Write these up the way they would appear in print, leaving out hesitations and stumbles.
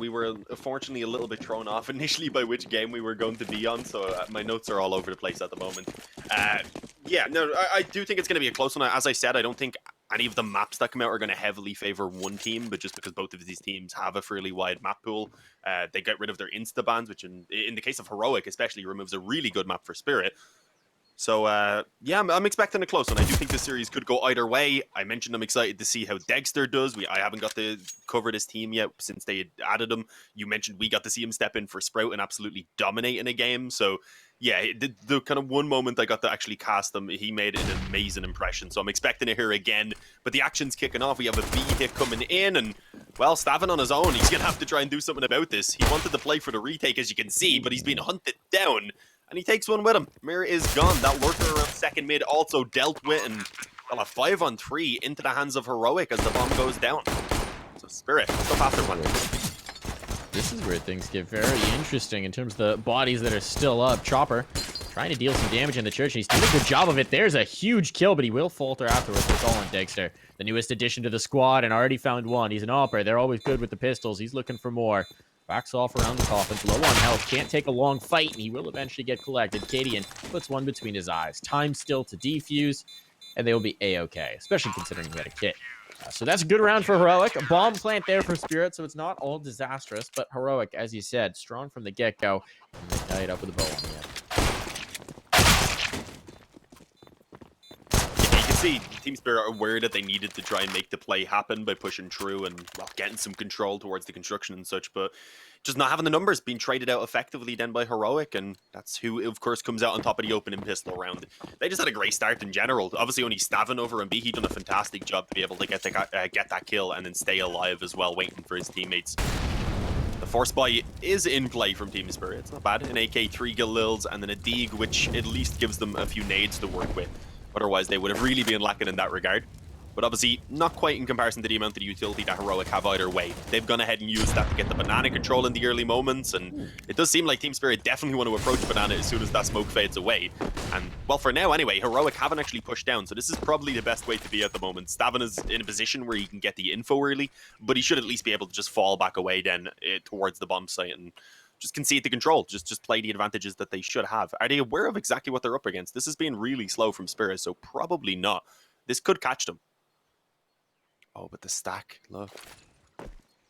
We were unfortunately a little bit thrown off initially by which game we were going to be on, so my notes are all over the place at the moment. Yeah, no, I do think it's going to be a close one. As I said, I don't think any of the maps that come out are going to heavily favor one team, but just because both of these teams have a fairly wide map pool, they get rid of their insta bans, which in the case of Heroic especially removes a really good map for Spirit. So, yeah, I'm expecting a close one. I do think this series could go either way. I mentioned I'm excited to see how Dexter does. I haven't got to cover this team yet since they added him. You mentioned we got to see him step in for Sprout and absolutely dominate in a game. So, yeah, the kind of one moment I got to actually cast him, he made an amazing impression. So I'm expecting it here again. But the action's kicking off. We have a B hit coming in, and, well, Stavin on his own. He's going to have to try and do something about this. He wanted to play for the retake, as you can see, but he's been hunted down. And he takes one with him. Mirror is gone. That lurker around second mid also dealt with, and well, a 5-on-3 into the hands of Heroic as the bomb goes down. So Spirit, still after one. This is where things get very interesting in terms of the bodies that are still up. Chopper trying to deal some damage in the church, and he's doing a good job of it. There's a huge kill, but he will falter afterwards. It's all on Dexter, the newest addition to the squad, and already found one. He's an opera. They're always good with the pistols. He's looking for more. Backs off around the coffins, low on health, can't take a long fight, and he will eventually get collected. Kadian puts one between his eyes. Time still to defuse, and they will be A-okay, especially considering he had a kit. So that's a good round for Heroic. A bomb plant there for Spirit, so it's not all disastrous, but Heroic, as you said, strong from the get-go, and they tie it up with a bow on the end. See, Team Spirit are aware that they needed to try and make the play happen by pushing through and, well, getting some control towards the construction and such, but just not having the numbers, being traded out effectively then by Heroic, and that's who, of course, comes out on top of the opening pistol round. They just had a great start in general. Obviously, only Stavin over and B, he done a fantastic job to be able to get that kill and then stay alive as well, waiting for his teammates. The force buy is in play from Team Spirit. It's not bad. An AK, 3 Galils, and then a Deeg, which at least gives them a few nades to work with. Otherwise, they would have really been lacking in that regard. But obviously, not quite in comparison to the amount of utility that Heroic have either way. They've gone ahead and used that to get the banana control in the early moments, and it does seem like Team Spirit definitely want to approach banana as soon as that smoke fades away. And, well, for now anyway, Heroic haven't actually pushed down, so this is probably the best way to be at the moment. Stavin is in a position where he can get the info early, but he should at least be able to just fall back away then towards the bomb site and just concede the control, just play the advantages that they should have. Are they aware of exactly what they're up against? This has been really slow from Spirit, so probably not. This could catch them. Oh, but the stack, look.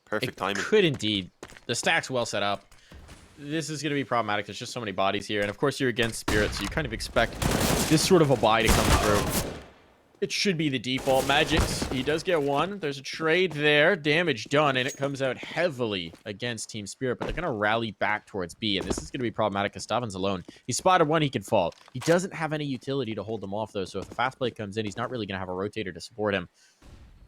Perfect timing. It could indeed. The stack's well set up. This is going to be problematic. There's just so many bodies here, and of course you're against Spirit, so you kind of expect this sort of a buy to come through. It should be the default. Magix, he does get one. There's a trade there. Damage done, and it comes out heavily against Team Spirit, but they're going to rally back towards B, and this is going to be problematic because Stavin's alone. He spotted one, he can fall. He doesn't have any utility to hold them off, though, so if the fast play comes in, he's not really going to have a rotator to support him.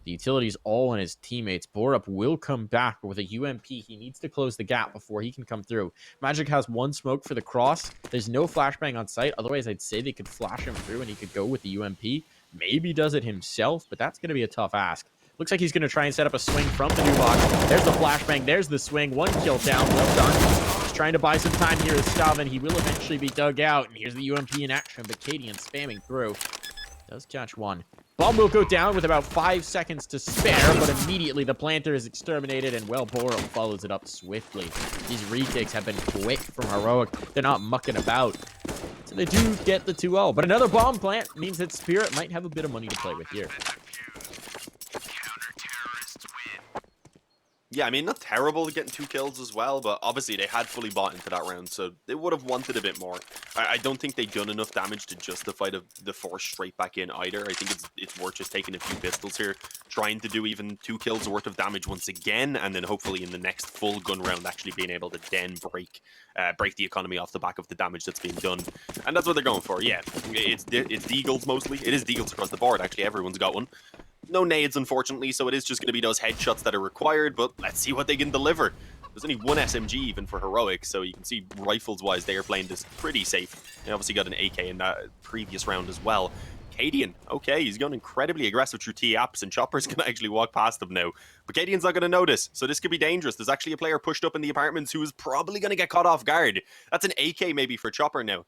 The utility's all on his teammates. Borup will come back, but with a UMP, he needs to close the gap before he can come through. Magic has one smoke for the cross. There's no flashbang on site. Otherwise, I'd say they could flash him through and he could go with the UMP. Maybe does it himself, but that's going to be a tough ask. Looks like he's going to try and set up a swing from the new box. There's the flashbang. There's the swing. One kill down. Well done. Just trying to buy some time here with Stavin. He will eventually be dug out. And here's the UMP in action, but Kadian spamming through. Does catch one. Bomb will go down with about 5 seconds to spare, but immediately the planter is exterminated, and, well, Borup follows it up swiftly. These retakes have been quick from Heroic. They're not mucking about. So they do get the 2-0, but another bomb plant means that Spirit might have a bit of money to play with here. Yeah, I mean, not terrible getting 2 kills as well, but obviously they had fully bought into that round, so they would have wanted a bit more. I don't think they've done enough damage to justify the force straight back in either. I think it's worth just taking a few pistols here, trying to do even 2 kills worth of damage once again, and then hopefully in the next full gun round actually being able to then break the economy off the back of the damage that's being done. And that's what they're going for, yeah. It's deagles mostly. It is deagles across the board, actually. Everyone's got one. No nades, unfortunately, so it is just going to be those headshots that are required, but let's see what they can deliver. There's only one SMG even for Heroic, so you can see rifles-wise they are playing this pretty safe. They obviously got an AK in that previous round as well. Kadian, okay, he's gone incredibly aggressive through T-Apps, and Chopper's going to actually walk past him now. But Kadian's not going to notice, so this could be dangerous. There's actually a player pushed up in the apartments who is probably going to get caught off guard. That's an AK maybe for Chopper now.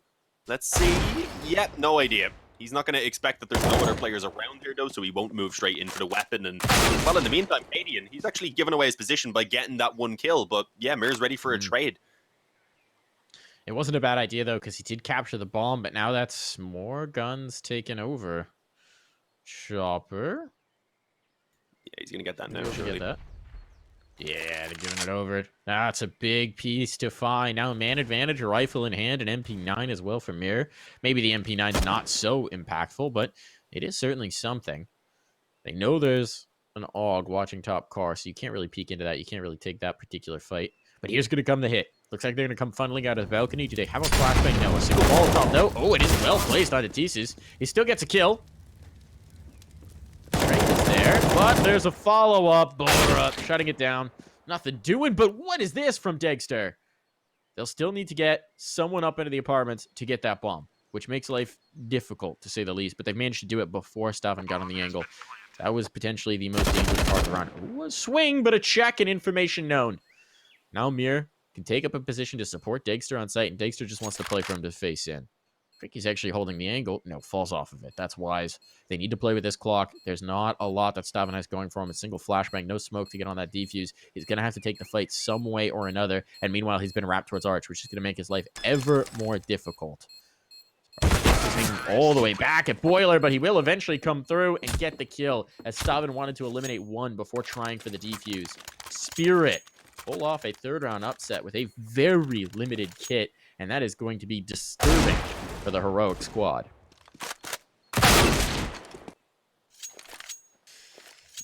Let's see. Yep, no idea. He's not going to expect that there's no other players around here, though, so he won't move straight in for the weapon. And, well, in the meantime, Cadian, he's actually given away his position by getting that one kill. But, yeah, Mir's ready for a trade. It wasn't a bad idea, though, because he did capture the bomb, but now that's more guns taken over. Chopper? Yeah, he's going to get that now, Get surely. that. Yeah, they're giving it over. That's a big piece to find. Now, man advantage, a rifle in hand, an MP9 as well for Mir. Maybe the MP9 is not so impactful, but it is certainly something. They know there's an AUG watching top car, so you can't really peek into that. You can't really take that particular fight. But here's going to come the hit. Looks like they're going to come funneling out of the balcony. Do they have a flashbang? No. A single Molotov, though. Oh, it is well placed on Atisis. He still gets a kill. There, but there's a follow-up. Borup shutting it down. Nothing doing, but what is this from Degster? They'll still need to get someone up into the apartments to get that bomb, which makes life difficult, to say the least, but they've managed to do it before Staffan got on the angle. That was potentially the most dangerous part of the run. Ooh, a swing, but a check and information known. Now Mir can take up a position to support Degster on site, and Degster just wants to play for him to face in. I think he's actually holding the angle. No, falls off of it. That's wise. They need to play with this clock. There's not a lot that Staffan has going for him. A single flashbang, no smoke to get on that defuse. He's going to have to take the fight some way or another. And meanwhile, he's been wrapped towards Arch, which is going to make his life ever more difficult. He's making all the way back at Boiler, but he will eventually come through and get the kill, as Staffan wanted to eliminate one before trying for the defuse. Spirit pull off a third-round upset with a very limited kit, and that is going to be disturbing for the heroic squad.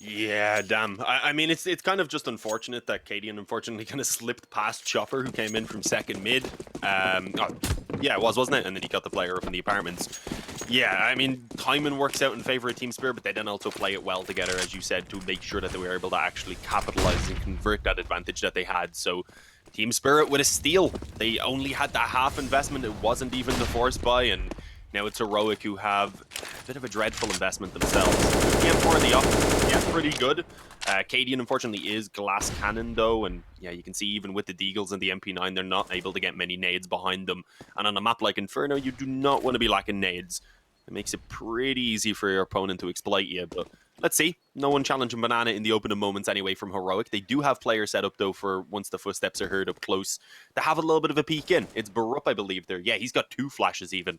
Yeah, damn. I mean, it's kind of just unfortunate that Cadian unfortunately kind of slipped past Chopper, who came in from second mid. Yeah, it was, wasn't it? And then he got the player up in the apartments. Yeah, I mean, timing works out in favor of Team Spirit, but they then also play it well together, as you said, to make sure that they were able to actually capitalize and convert that advantage that they had. So Team Spirit with a steal. They only had that half investment. It wasn't even the force buy, and now it's Heroic, who have a bit of a dreadful investment themselves. The M4 in the up, yeah, pretty good. Cadian, unfortunately, is glass cannon, though, and yeah, you can see even with the Deagles and the MP9, they're not able to get many nades behind them. And on a map like Inferno, you do not want to be lacking nades. It makes it pretty easy for your opponent to exploit you, but let's see. No one challenging Banana in the opening moments anyway from Heroic. They do have players set up, though, for once the footsteps are heard up close, to have a little bit of a peek in. It's Barup, I believe, there. Yeah, he's got 2 flashes even.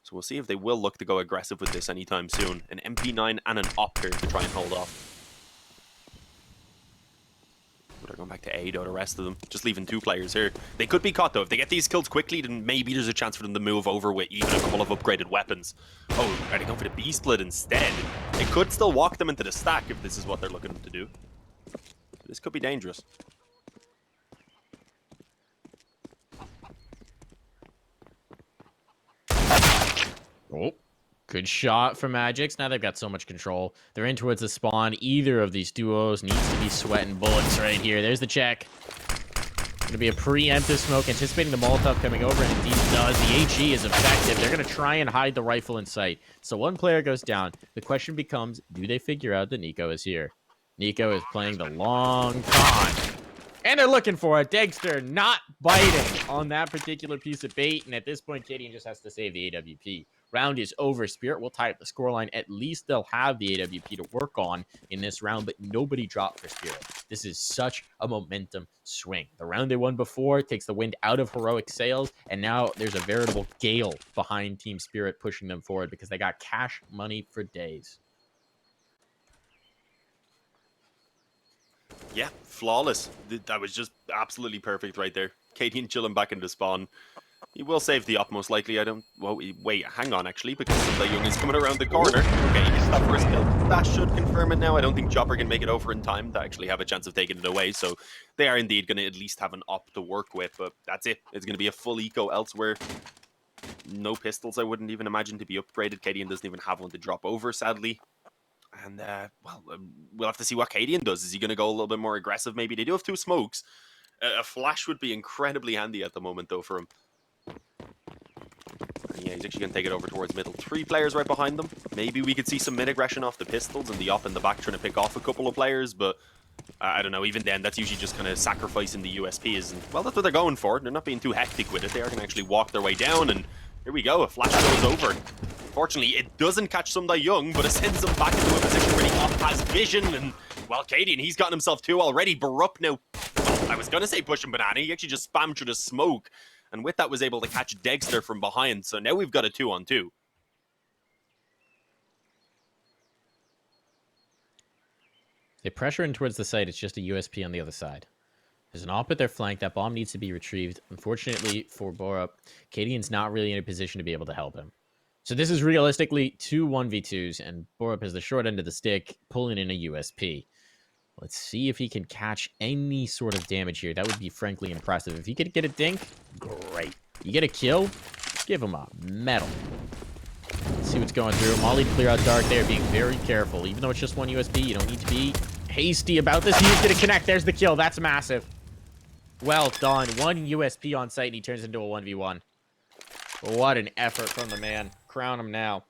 So we'll see if they will look to go aggressive with this anytime soon. An MP9 and an op here to try and hold off. But they're going back to A, though, the rest of them. Just leaving 2 players here. They could be caught, though. If they get these kills quickly, then maybe there's a chance for them to move over with even a couple of upgraded weapons. Oh, are they going for the B-split instead? It could still walk them into the stack if this is what they're looking to do. This could be dangerous. Oh, good shot for Magix. Now they've got so much control. They're in towards the spawn. Either of these duos needs to be sweating bullets right here. There's the check. Going to be a preemptive smoke, anticipating the Molotov coming over, and indeed does. The HE is effective. They're going to try and hide the rifle in sight. So one player goes down. The question becomes, do they figure out that Nico is here? Nico is playing the long con. And they're looking for it. Degster not biting on that particular piece of bait. And at this point, Cadian just has to save the AWP. Round is over. Spirit will tie up the scoreline. At least they'll have the AWP to work on in this round, but nobody dropped for Spirit. This is such a momentum swing. The round they won before takes the wind out of Heroic sails, and now there's a veritable gale behind Team Spirit pushing them forward because they got cash money for days. Yeah, flawless. That was just absolutely perfect right there. Cadian chilling back into spawn. He will save the op most likely. I don't... Well, wait, hang on, actually, because the Young is coming around the corner. Okay, he gets that first kill. That should confirm it now. I don't think Chopper can make it over in time to actually have a chance of taking it away, so they are indeed going to at least have an op to work with, but that's it. It's going to be a full eco elsewhere. No pistols, I wouldn't even imagine, to be upgraded. Cadian doesn't even have one to drop over, sadly. And, well, we'll have to see what Cadian does. Is he going to go a little bit more aggressive, maybe? They do have 2 smokes. A flash would be incredibly handy at the moment, though, for him. Yeah, he's actually going to take it over towards middle. 3 players right behind them. Maybe we could see some mid-aggression off the pistols and the op in the back trying to pick off a couple of players, but I don't know. Even then, that's usually just kind of sacrificing the USPs. And, well, that's what they're going for. They're not being too hectic with it. They are going to actually walk their way down, and here we go. A flash goes over. Fortunately, it doesn't catch Sundai Young, but it sends him back into a position where the op has vision. And, well, Cadian, he's gotten himself 2 already. Barup now, well, I was going to say pushing Banana. He actually just spammed through the smoke. And with that was able to catch Dexter from behind. So now we've got a 2-on-2. They pressure in towards the site. It's just a USP on the other side. There's an op at their flank. That bomb needs to be retrieved. Unfortunately for Borup, Cadian's not really in a position to be able to help him. So this is realistically 2 1v2s, and Borup has the short end of the stick, pulling in a USP. Let's see if he can catch any sort of damage here. That would be frankly impressive. If he could get a dink, great. You get a kill, give him a medal. Let's see what's going through. Molly to clear out Dark there, being very careful. Even though it's just 1 USP, you don't need to be hasty about this. He's going to connect. There's the kill. That's massive. Well done. 1 USP on site, and he turns into a 1v1. What an effort from the man. Crown him now.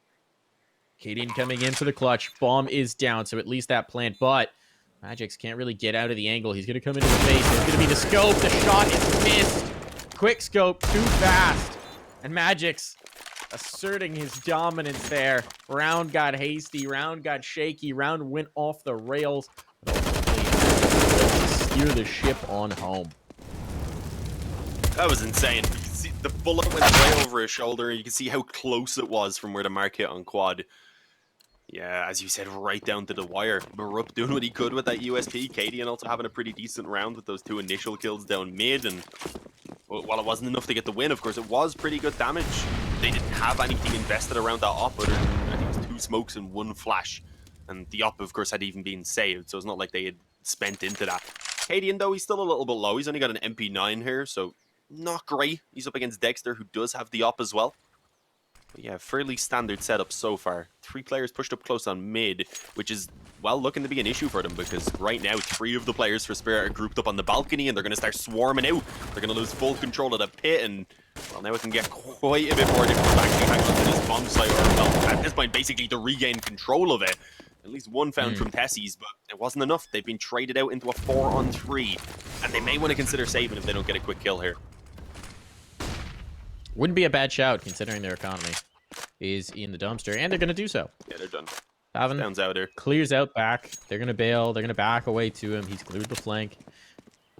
Cadian coming in for the clutch. Bomb is down, so at least that plant. But Magix can't really get out of the angle. He's going to come into the face. There's going to be the scope. The shot is missed. Quick scope, too fast. And Magix asserting his dominance there. Round got hasty. Round got shaky. Round went off the rails. But ultimately, steer the ship on home. That was insane. You can see the bullet went right over his shoulder. You can see how close it was from where the mark hit on quad. Yeah, as you said, right down to the wire. Barup doing what he could with that USP. Cadian also having a pretty decent round with those 2 initial kills down mid. And while it wasn't enough to get the win, of course, it was pretty good damage. They didn't have anything invested around that op other than, I think it was 2 smokes and 1 flash. And the op, of course, had even been saved, so it's not like they had spent into that. Cadian, though, he's still a little bit low. He's only got an MP9 here, so not great. He's up against Dexter, who does have the op as well. But yeah, fairly standard setup so far. 3 players pushed up close on mid, which is, well, looking to be an issue for them, because right now 3 of the players for Spirit are grouped up on the balcony, and they're going to start swarming out. They're going to lose full control of the pit, and, well, now it can get quite a bit more difficult to actually hang on to this bomb site, or, well, at this point, basically to regain control of it. At least 1 found from Tessie's, but it wasn't enough. They've been traded out into a 4-on-3, and they may want to consider saving if they don't get a quick kill here. Wouldn't be a bad shout, considering their economy is in the dumpster, and they're going to do so. Yeah, they're done. Pavan Down's out here. Clears out back. They're going to bail. They're going to back away to him. He's cleared the flank.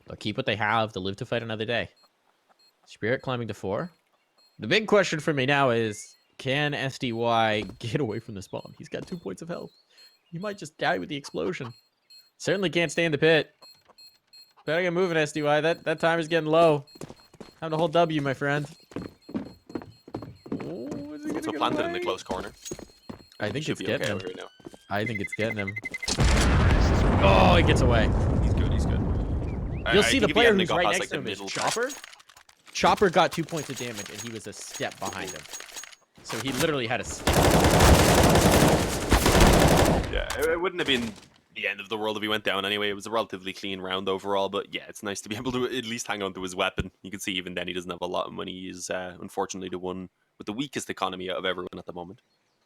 They'll keep what they have. They'll live to fight another day. Spirit climbing to 4. The big question for me now is, can SDY get away from this bomb? He's got 2 points of health. He might just die with the explosion. Certainly can't stay in the pit. Better get moving, SDY. That time is getting low. Time to hold W, my friend. So planted in the close corner. I think it's getting him. Right now. I think it's getting him. Oh, he gets away. He's good, he's good. You'll see the player who's right next to him is Chopper. Chopper got 2 points of damage, and he was a step behind him. So he literally had a step. Yeah, it wouldn't have been the end of the world if he went down anyway. It was a relatively clean round overall, but yeah, it's nice to be able to at least hang on to his weapon. You can see even then he doesn't have a lot of money. He's unfortunately the one with the weakest economy out of everyone at the moment.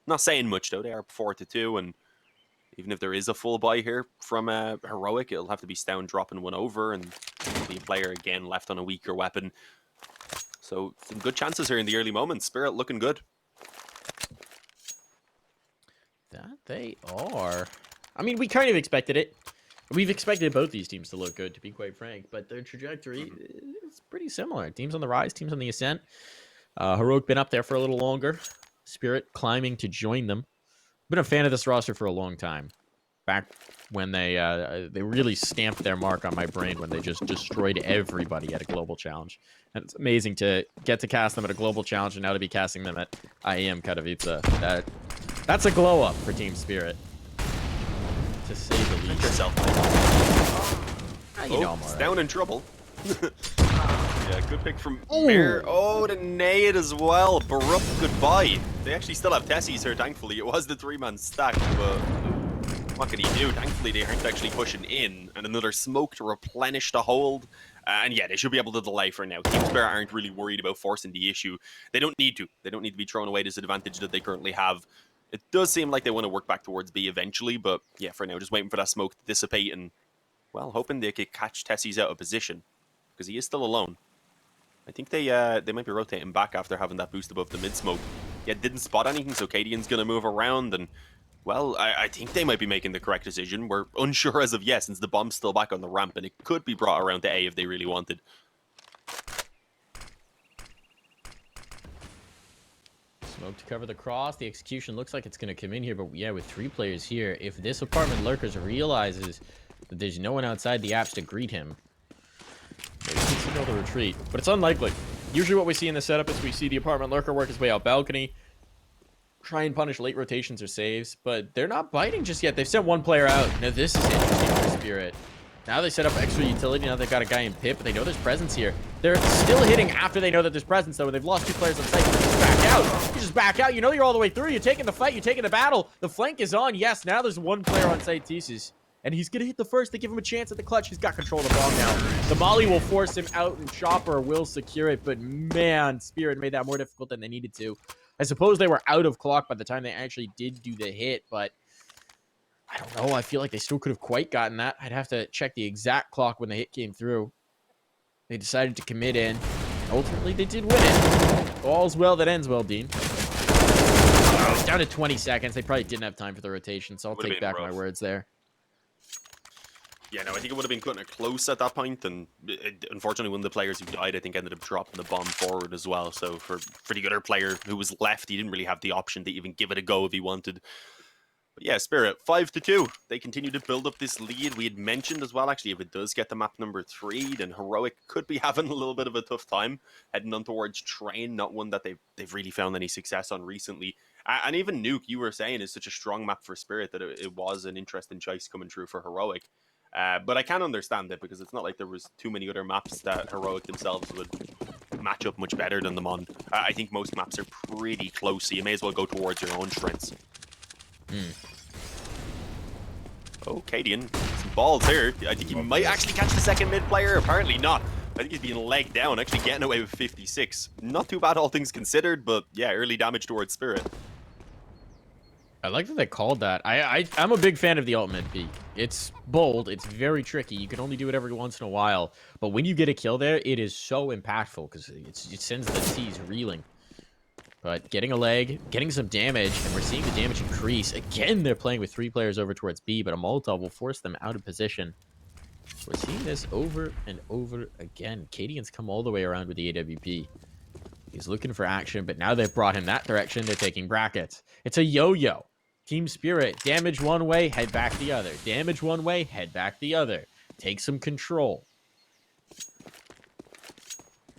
Not saying much though. They are 4-2, and even if there is a full buy here from Heroic, it'll have to be Stown dropping 1 over, and the player again left on a weaker weapon. So some good chances here in the early moments. Spirit looking good. That they are. I mean, we kind of expected it. We've expected both these teams to look good, to be quite frank, but their trajectory is pretty similar. Teams on the rise, teams on the ascent. Heroic been up there for a little longer. Spirit climbing to join them. Been a fan of this roster for a long time. Back when they really stamped their mark on my brain when they just destroyed everybody at a global challenge. And it's amazing to get to cast them at a global challenge and now to be casting them at IEM Katowice. That's a glow up for Team Spirit, to say the least. Yourself. You know I'm It's alright. down in trouble. Yeah, good pick from Bear. Oh, the nade as well. Barup, goodbye. They actually still have Tessie's here, thankfully. It was the 3-man stack, but what can he do? Thankfully, they aren't actually pushing in. And another smoke to replenish the hold. And yeah, they should be able to delay for now. Team Spirit aren't really worried about forcing the issue. They don't need to. They don't need to be throwing away this advantage that they currently have. It does seem like they want to work back towards B eventually, but yeah, for now, just waiting for that smoke to dissipate and, well, hoping they could catch Tessie's out of position, because he is still alone. I think they might be rotating back after having that boost above the mid smoke. yeah, didn't spot anything, so Cadian's going to move around, and, well, I think they might be making the correct decision. We're unsure as of yet, since the bomb's still back on the ramp, and it could be brought around to A if they really wanted. Smoke to cover the cross. The execution looks like it's going to come in here, but yeah, with 3 players here, if this apartment lurkers realizes that there's no one outside the apps to greet him, maybe he can signal the retreat, but it's unlikely. Usually what we see in the setup is we see the apartment lurker work his way out balcony, try and punish late rotations or saves, but they're not biting just yet. They've sent 1 player out. Now this is interesting for Spirit. Now they set up extra utility. Now they've got a guy in pit, but they know there's presence here. They're still hitting after they know that there's presence, though. They've lost 2 players on site. You just back out. You just back out. You know you're all the way through. You're taking the fight. You're taking the battle. The flank is on. Yes, now there's 1 player on site, Thesis. And he's going to hit the first. They give him a chance at the clutch. He's got control of the bomb now. The molly will force him out, and Chopper will secure it. But, man, Spirit made that more difficult than they needed to. I suppose they were out of clock by the time they actually did do the hit, but I don't know. I feel like they still could have quite gotten that. I'd have to check the exact clock when the hit came through. They decided to commit in. Ultimately, they did win it. All's well that ends well, Dean. Oh, it's down to 20 seconds. They probably didn't have time for the rotation, so I'll take back my words there. Yeah, no, I think it would have been cutting it close at that point, and unfortunately one of the players who died, I think, ended up dropping the bomb forward as well, so for the other player who was left, he didn't really have the option to even give it a go if he wanted. But yeah, Spirit, 5-2. They continue to build up this lead. We had mentioned as well, actually, if it does get to map number 3, then Heroic could be having a little bit of a tough time heading on towards Train, not one that they've really found any success on recently. And even Nuke, you were saying, is such a strong map for Spirit that it was an interesting choice coming through for Heroic. But I can understand it, because it's not like there was too many other maps that Heroic themselves would match up much better than them on. I think most maps are pretty close, so you may as well go towards your own strengths. Oh, Cadian, some balls here. I think he might actually catch the second mid player. Apparently not. I think he's being legged down, actually getting away with 56. Not too bad, all things considered, but yeah, early damage towards Spirit. I like that they called that. I'm a big fan of the ultimate peek. It's bold. It's very tricky. You can only do it every once in a while. But when you get a kill there, it is so impactful because it sends the T's reeling. But getting a leg, getting some damage, and we're seeing the damage increase. Again, they're playing with 3 players over towards B, but a Molotov will force them out of position. We're seeing this over and over again. Cadian's come all the way around with the AWP. He's looking for action, but now they've brought him that direction. They're taking brackets. It's a yo-yo. Team Spirit, damage one way, head back the other. Damage one way, head back the other. Take some control.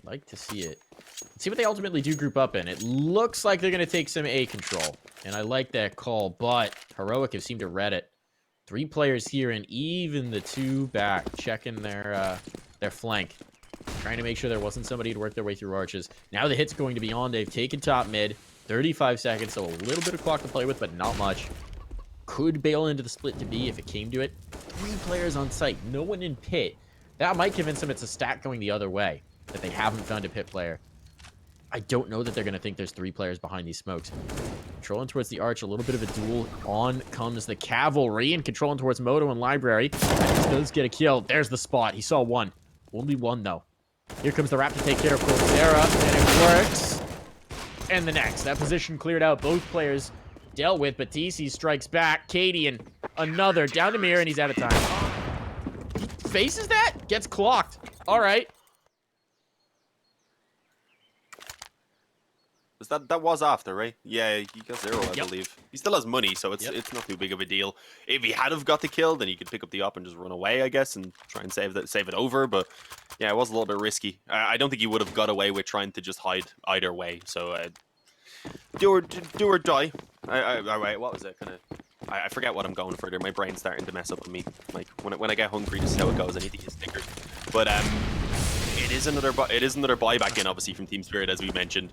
Like to see it. Let's see what they ultimately do group up in. It looks like they're going to take some A control, and I like that call, but Heroic have seemed to read it. 3 players here, and even the 2 back, checking their flank. Trying to make sure there wasn't somebody to work their way through arches. Now the hit's going to be on. They've taken top mid. 35 seconds, so a little bit of clock to play with, but not much. Could bail into the split to B if it came to it. 3 players on site, no one in pit. That might convince them it's a stack going the other way, that they haven't found a pit player. I don't know that they're going to think there's 3 players behind these smokes. Controlling towards the arch, a little bit of a duel. On comes the cavalry, and controlling towards Moto and Library. And does get a kill. There's the spot. He saw 1. Only 1, though. Here comes the Rap to take care of Coursera, and it works. And the next. That position cleared out. Both players dealt with, but TC strikes back. Cadian, another. Down to mirror, and he's out of time. He faces that? Gets clocked. All right. That was after, right? Yeah, he got 0, I believe. He still has money, so it's not too big of a deal. If he had have got the kill, then he could pick up the op and just run away, I guess, and try and save it over. But yeah, it was a little bit risky. I don't think he would have got away with trying to just hide either way. So do or die. Wait, what was it? I forget what I'm going for there. My brain's starting to mess up on me. Like when I get hungry, this is how it goes. I need to eat a Snickers. But it is another buyback in, obviously, from Team Spirit, as we mentioned.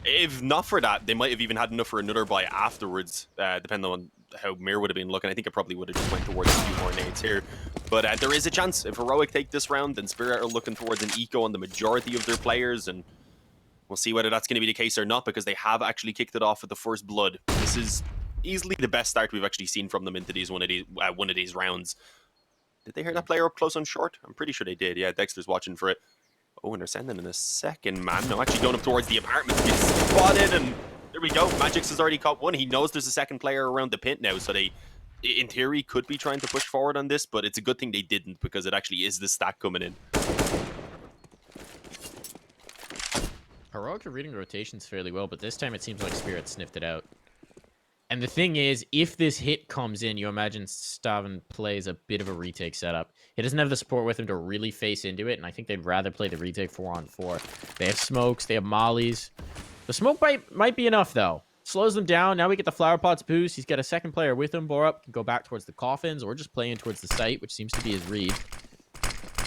If not for that, they might have even had enough for another buy afterwards, depending on how Mir would have been looking. I think it probably would have just went towards a few more nades here. But there is a chance. If Heroic take this round, then Spirit are looking towards an eco on the majority of their players, and we'll see whether that's going to be the case or not, because they have actually kicked it off with the first blood. This is easily the best start we've actually seen from them into one of these rounds. Did they hear that player up close on short? I'm pretty sure they did. Yeah, Dexter's watching for it. Oh, and they're sending in a second man. No, actually going up towards the apartment to be spotted, and there we go. Magix has already caught one. He knows there's a second player around the pit now, so they, in theory, could be trying to push forward on this, but it's a good thing they didn't because it actually is the stack coming in. Heroic are reading rotations fairly well, but this time it seems like Spirit sniffed it out. And the thing is, if this hit comes in, you imagine Staven plays a bit of a retake setup. He doesn't have the support with him to really face into it, and I think they'd rather play the retake 4-on-4. They have smokes, they have mollies. The smoke might be enough, though. Slows them down. Now we get the flower pots boost. He's got a second player with him. Borup can go back towards the coffins, or just play in towards the site, which seems to be his read.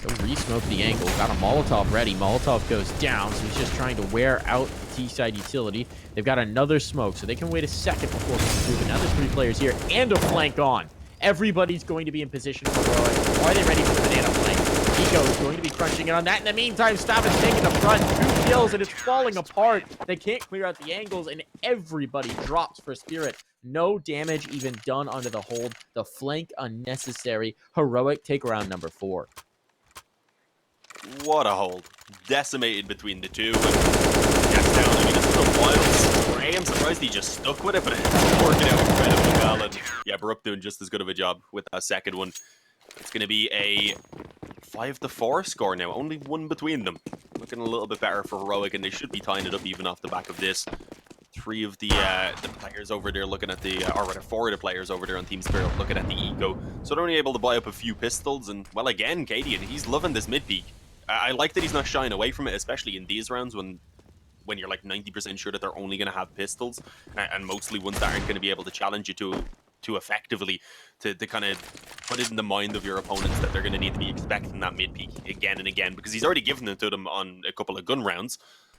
He'll re-smoke the angle. Got a Molotov ready. Molotov goes down, so he's just trying to wear out the T-side utility. They've got another smoke, so they can wait a second before moving through. But now there's 3 players here, and a flank on. Everybody's going to be in position for Heroic. Are they ready for the banana flank? Eco is going to be crunching in on that. In the meantime, Staven's taking the front. 2 kills, and it's falling apart. They can't clear out the angles, and everybody drops for Spirit. No damage even done onto the hold. The flank unnecessary. Heroic take round number 4. What a hold. Decimated between the two. And gets down. I mean, this is a wild spray. I'm surprised he just stuck with it, but it's working out incredibly well. And yeah, Baruch doing just as good of a job with that second one. It's going to be a 5-4 score now. Only 1 between them. Looking a little bit better for Heroic, and they should be tying it up even off the back of this. 3 of the players over there looking at the, or rather 4 of the players over there on Team Spirit looking at the eco. So they're only able to buy up a few pistols, and well, again, Cadian, he's loving this mid peak. I like that he's not shying away from it, especially in these rounds when you're like 90% sure that they're only going to have pistols, and mostly ones that aren't going to be able to challenge you to effectively to kind of put it in the mind of your opponents that they're going to need to be expecting that mid peak again and again, because he's already given it to them on a couple of gun rounds.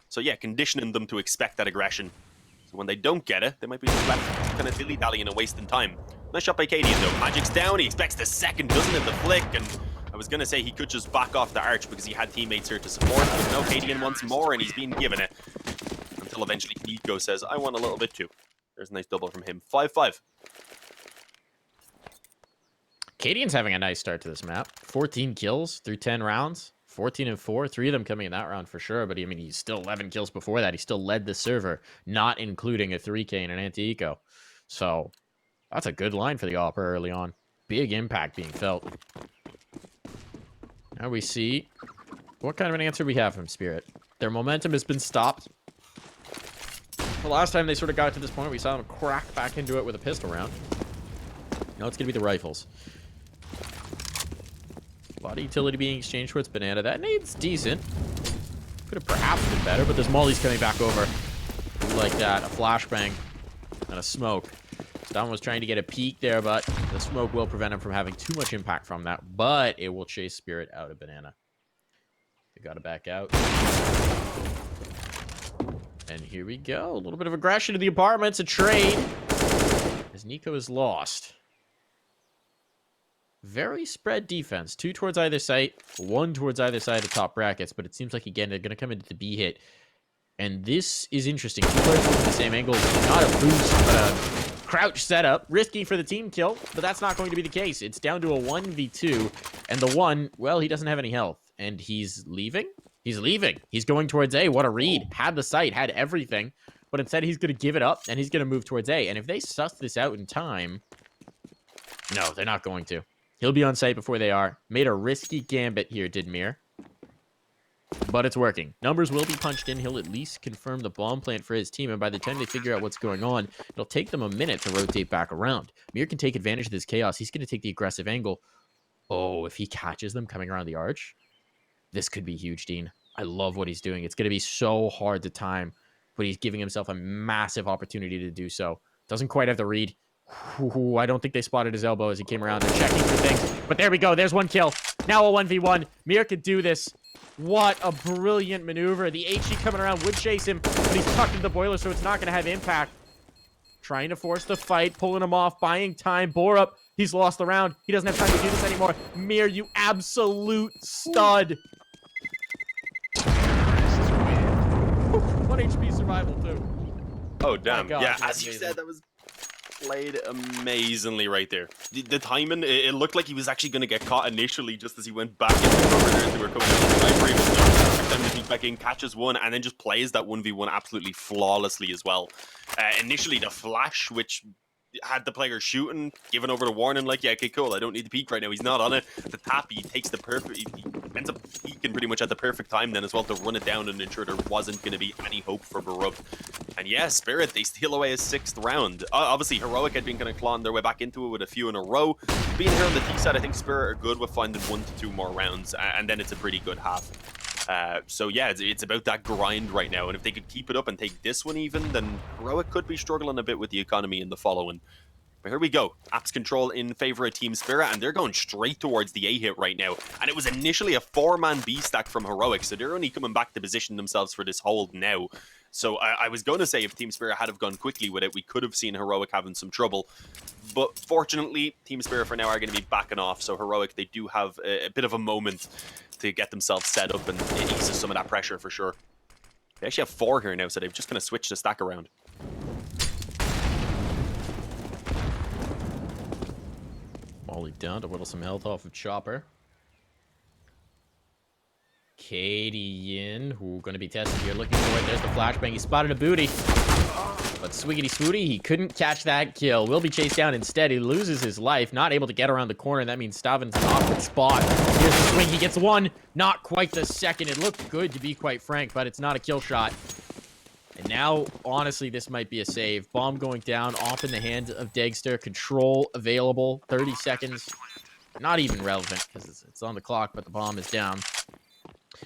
So yeah, conditioning them to expect that aggression. So when they don't get it, they might be just left kind of dilly-dallying and wasting time. Nice shot by Cadian though. Magic's down, he expects the second, doesn't it, the flick, and I was going to say he could just back off the arch because he had teammates here to support, but no, Cadian wants more and he's being given it. Until eventually Nico says, I want a little bit too. There's a nice double from him. 5-5. Cadian's having a nice start to this map. 14 kills through 10 rounds. 14-4, 3 of them coming in that round for sure, but I mean, he's still 11 kills before that. He still led the server, not including a 3K and an anti-eco. So that's a good line for the Opera early on. Big impact being felt. Now we see what kind of an answer we have from Spirit. Their momentum has been stopped. The last time they sort of got to this point, we saw them crack back into it with a pistol round. Now it's going to be the rifles. Body utility being exchanged towards Banana. That nade's decent. Could have perhaps been better, but there's mollies coming back over. Like that. A flashbang and a smoke. Staven was trying to get a peek there, but the smoke will prevent him from having too much impact from that. But it will chase Spirit out of Banana. They got to back out. And here we go. A little bit of aggression to the apartments. A trade. As Nico is lost. Very spread defense. 2 towards either site, 1 towards either side of top brackets, but it seems like, again, they're going to come into the B hit. And this is interesting. 2 players from the same angle. Not a boost, but a crouch setup. Risky for the team kill, but that's not going to be the case. It's down to a 1v2, and the 1, well, he doesn't have any health. And he's leaving? He's leaving. He's going towards A. What a read. Had the site, had everything, but instead he's going to give it up, and he's going to move towards A. And if they suss this out in time... No, they're not going to. He'll be on site before they are. Made a risky gambit here, did Mir. But it's working. Numbers will be punched in. He'll at least confirm the bomb plant for his team. And by the time they figure out what's going on, it'll take them a minute to rotate back around. Mir can take advantage of this chaos. He's going to take the aggressive angle. Oh, if he catches them coming around the arch, this could be huge, Dean. I love what he's doing. It's going to be so hard to time, but he's giving himself a massive opportunity to do so. Doesn't quite have the read. Ooh, I don't think they spotted his elbow as he came around. They're checking for things. But there we go. There's 1 kill. Now a 1v1. Mir could do this. What a brilliant maneuver. The HE coming around would chase him, but he's tucked in the boiler, so it's not going to have impact. Trying to force the fight, pulling him off, buying time. Borup, he's lost the round. He doesn't have time to do this anymore. Mir, you absolute stud. 1 HP survival, too. Oh, damn. God, yeah, as you said, that was played amazingly right there. The timing, it looked like he was actually going to get caught initially just as he went back into cover there as they were coming in. I agree with him. Every time that he back in, catches one, and then just plays that 1v1 absolutely flawlessly as well. Initially, the flash, which had the player shooting, giving over the warning, like, yeah, okay, cool, I don't need to peek right now. He's not on it. The tap, he takes the perfect, he ends up peeking pretty much at the perfect time then as well to run it down and ensure there wasn't going to be any hope for Baruch. And yeah, Spirit, they steal away a 6th round. Obviously, Heroic had been kind of clawing their way back into it with a few in a row. Being here on the T side, I think Spirit are good with finding 1 to 2 more rounds, and then it's a pretty good half. So yeah, it's about that grind right now, and if they could keep it up and take this one even, then Heroic could be struggling a bit with the economy in the following. But here we go. Apps control in favor of Team Spirit, and they're going straight towards the A hit right now. And it was initially a 4-man B stack from Heroic, so they're only coming back to position themselves for this hold now. So I was going to say if Team Spirit had have gone quickly with it, we could have seen Heroic having some trouble. But fortunately, Team Spirit for now are going to be backing off. So Heroic, they do have a bit of a moment to get themselves set up, and it eases some of that pressure for sure. They actually have 4 here now, so they've just kind of switched the stack around. Molly down to whittle some health off of Chopper. Katie in, who going to be tested here, looking for it. There's the flashbang. He spotted a booty. But Swiggity Swooty, he couldn't catch that kill. Will be chased down instead. He loses his life. Not able to get around the corner. That means Stavin's an awkward spot. Here's the swing. He gets 1. Not quite the second. It looked good, to be quite frank, but it's not a kill shot. And now, honestly, this might be a save. Bomb going down, off in the hands of Dagster. Control available. 30 seconds. Not even relevant, because it's on the clock, but the bomb is down.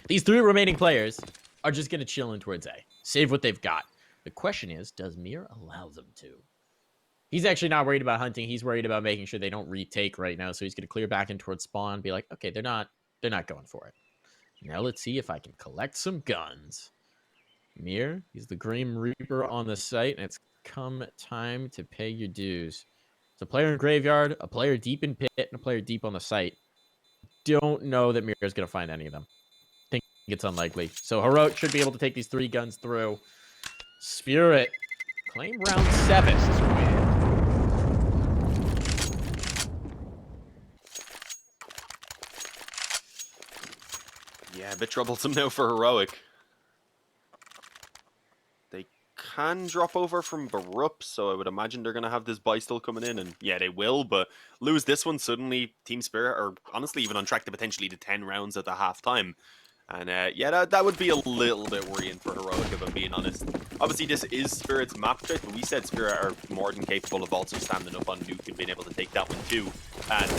These 3 remaining players are just going to chill in towards A. Save what they've got. The question is, does Mir allow them to? He's actually not worried about hunting. He's worried about making sure they don't retake right now. So he's going to clear back in towards spawn. Be like, okay, they're not going for it. Now let's see if I can collect some guns. Mir, he's the Grim Reaper on the site, and it's come time to pay your dues. It's a player in graveyard, a player deep in pit, and a player deep on the site. Don't know that Mir is going to find any of them. Think it's unlikely. So Heroic should be able to take these 3 guns through. Spirit, claim round 7. Yeah, a bit troublesome now for Heroic. They can drop over from Baruch, so I would imagine they're going to have this buy still coming in, and yeah, they will, but lose this one, suddenly Team Spirit are honestly even on track to potentially to 10 rounds at the half-time. And yeah, that would be a little bit worrying for Heroic, if I'm being honest. Obviously, this is Spirit's map choice, but we said Spirit are more than capable of also standing up on Nuke and being able to take that one too. And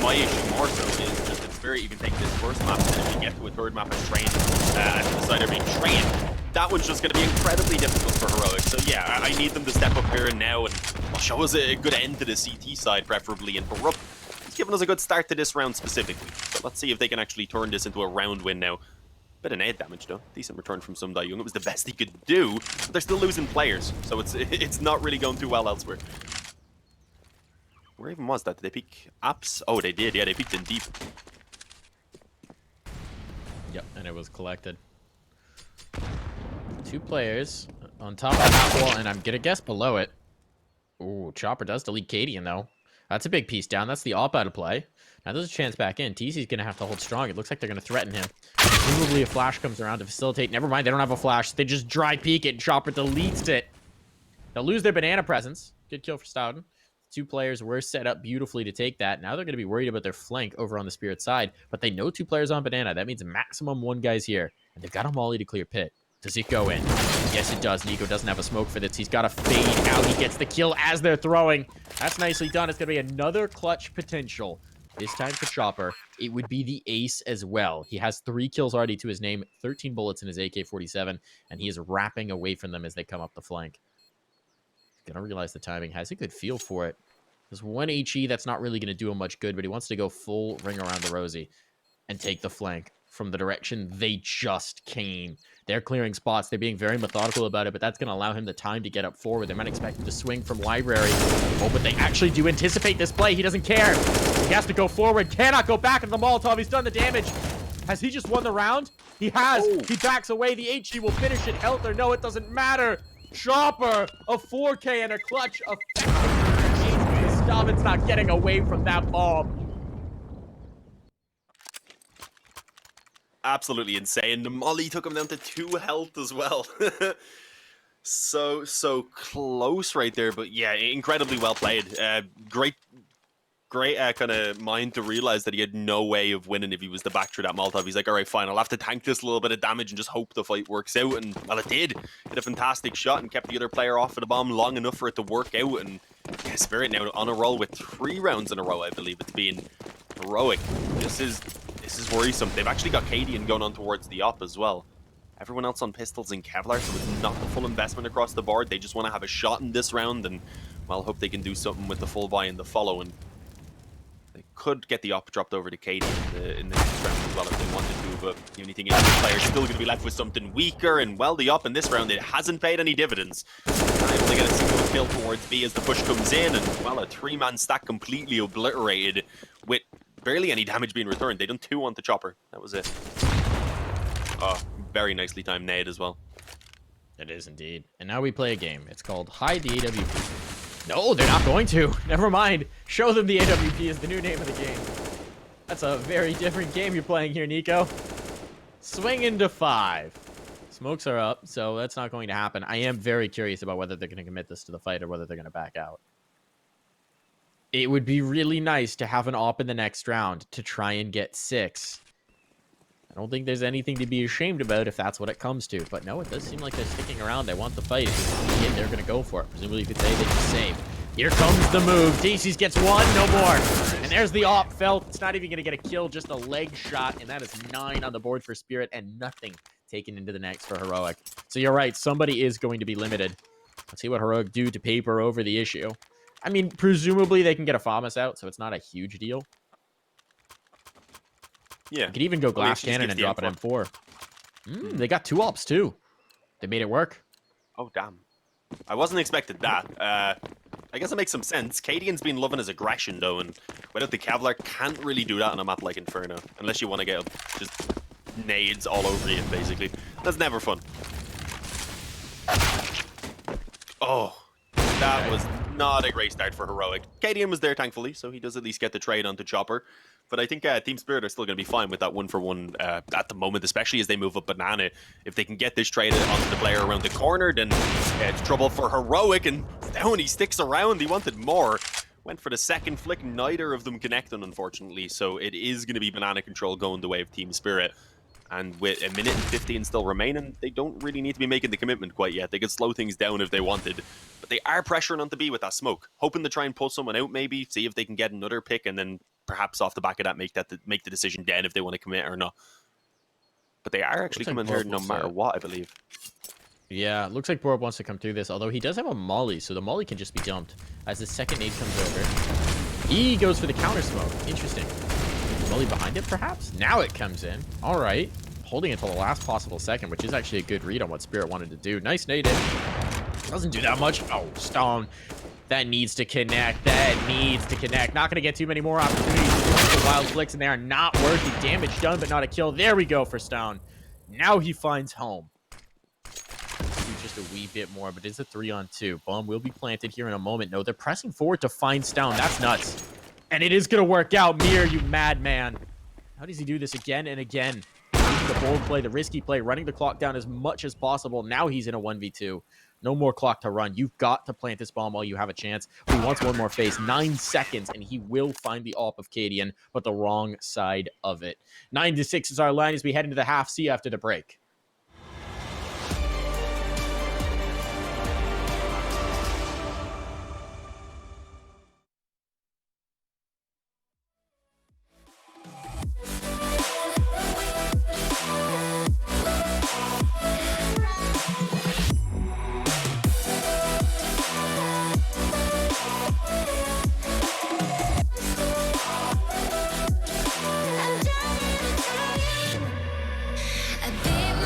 my issue more so is just that Spirit even take this first map, and if we get to a 3rd map as trained, and decide they're being trained, that one's just going to be incredibly difficult for Heroic. So yeah, I need them to step up here and now and show us a good end to the CT side, preferably in Baruch. Giving us a good start to this round specifically. So let's see if they can actually turn this into a round win now. Bit of nade damage though. Decent return from Sumdai Young. It was the best he could do, but they're still losing players. So it's not really going too well elsewhere. Where even was that? Did they peek apps? Oh, they did. Yeah, they peeked in deep. Yep, and it was collected. 2 players on top of that wall, and I'm going to guess below it. Ooh, Chopper does delete Cadian though. That's a big piece down. That's the op out of play. Now there's a chance back in. TC's going to have to hold strong. It looks like they're going to threaten him. Presumably a flash comes around to facilitate. Never mind, they don't have a flash. They just dry peek it, and Chopper deletes it. They'll lose their banana presence. Good kill for Stoughton. 2 players were set up beautifully to take that. Now they're going to be worried about their flank over on the Spirit side, but they know 2 players on banana. That means maximum 1 guy's here, and they've got a molly to clear pit. Does it go in? Yes, it does. Nico doesn't have a smoke for this. He's got a fade out. He gets the kill as they're throwing. That's nicely done. It's going to be another clutch potential. This time for Chopper, it would be the ace as well. He has 3 kills already to his name, 13 bullets in his AK-47, and he is wrapping away from them as they come up the flank. Gonna realize the timing. Has a good feel for it. There's 1 HE that's not really going to do him much good, but he wants to go full ring around the Rosie and take the flank from the direction they just came. They're clearing spots. They're being very methodical about it, but that's going to allow him the time to get up forward. They might expect him to swing from library. Oh, but they actually do anticipate this play. He doesn't care. He has to go forward. Cannot go back into the Molotov. He's done the damage. Has he just won the round? He has. Oh. He backs away. The HE will finish it. Health or no, it doesn't matter. Chopper, a 4K and a clutch effective. Stavin's not getting away from that bomb. absolutely insane. The molly took him down to 2 health as well. So close right there, but yeah, incredibly well played. Great kind of mind to realize that he had no way of winning if he was to back through that Molotov. He's like, all right, fine, I'll have to tank this little bit of damage and just hope the fight works out. And, well, it did. Hit a fantastic shot and kept the other player off of the bomb long enough for it to work out. And yeah, Spirit now on a roll with 3 rounds in a row, I believe. It's been heroic. This is worrisome. They've actually got Cadian going on towards the op as well. Everyone else on pistols and Kevlar, so it's not the full investment across the board. They just want to have a shot in this round and, well, hope they can do something with the full buy in the follow. And they could get the op dropped over to Katie in the next round as well if they wanted to, but the only thing is the player's still going to be left with something weaker, and well, the op in this round, it hasn't paid any dividends. They're able to get a single kill towards B as the push comes in, and well, a 3-man stack completely obliterated with barely any damage being returned. They done 2 on the chopper. That was it. Oh, very nicely timed nade as well. It is indeed. And now we play a game. It's called Hide the AWP. No, they're not going to. Never mind. Show them the AWP is the new name of the game. That's a very different game you're playing here, Nico. Swing into 5. Smokes are up, so that's not going to happen. I am very curious about whether they're going to commit this to the fight or whether they're going to back out. It would be really nice to have an op in the next round to try and get 6. I don't think there's anything to be ashamed about if that's what it comes to. But no, it does seem like they're sticking around. They want the fight. If they're going to go for it. Presumably, you could say they just save. Here comes the move. Daisies gets 1, no more. And there's the op. Felt it's not even going to get a kill, just a leg shot. And that is 9 on the board for Spirit and nothing taken into the next for Heroic. So you're right. Somebody is going to be limited. Let's see what Heroic do to paper over the issue. I mean, presumably they can get a FAMAS out, so it's not a huge deal. Yeah. You could even go glass cannon and drop an M4. They got 2 ops too. They made it work. Oh, damn. I wasn't expecting that. I guess it makes some sense. Cadian's been loving his aggression, though, and without the Kevlar, can't really do that on a map like Inferno. Unless you want to get just nades all over you, basically. That's never fun. Oh, that was not a great start for Heroic. Cadian was there, thankfully, so he does at least get the trade onto Chopper. But I think Team Spirit are still going to be fine with that 1-for-1 at the moment, especially as they move up Banana. If they can get this trade onto the player around the corner, then it's trouble for Heroic. And down, he sticks around. He wanted more. Went for the second flick. Neither of them connecting, unfortunately. So it is going to be Banana control going the way of Team Spirit. And with 1:15 still remaining, they don't really need to be making the commitment quite yet. They could slow things down if they wanted. But they are pressuring on the B with that smoke. Hoping to try and pull someone out maybe, see if they can get another pick, and then perhaps off the back of that make the decision then if they want to commit or not. But they are actually coming here no matter what, I believe. Yeah, looks like Borb wants to come through this, although he does have a molly, so the molly can just be dumped. As the second nade comes over, he goes for the counter smoke. Interesting. Molly behind it, perhaps? Now it comes in. All right. Holding it until the last possible second, which is actually a good read on what Spirit wanted to do. Nice nade in. Doesn't do that much. Oh, Stone. That needs to connect. That needs to connect. Not going to get too many more opportunities to do the wild flicks, and they are not working. Damage done, but not a kill. There we go for Stone. Now he finds home. Just a wee bit more, but it's a 3-on-2. Bomb will be planted here in a moment. No, they're pressing forward to find Stone. That's nuts. And it is going to work out. Mir, you madman. How does he do this again and again? Using the bold play, the risky play, running the clock down as much as possible. Now he's in a 1v2. No more clock to run. You've got to plant this bomb while you have a chance. He wants one more phase. 9 seconds, and he will find the AWP of Cadian, but the wrong side of it. 9-6 is our line as we head into the half. See you after the break. I've been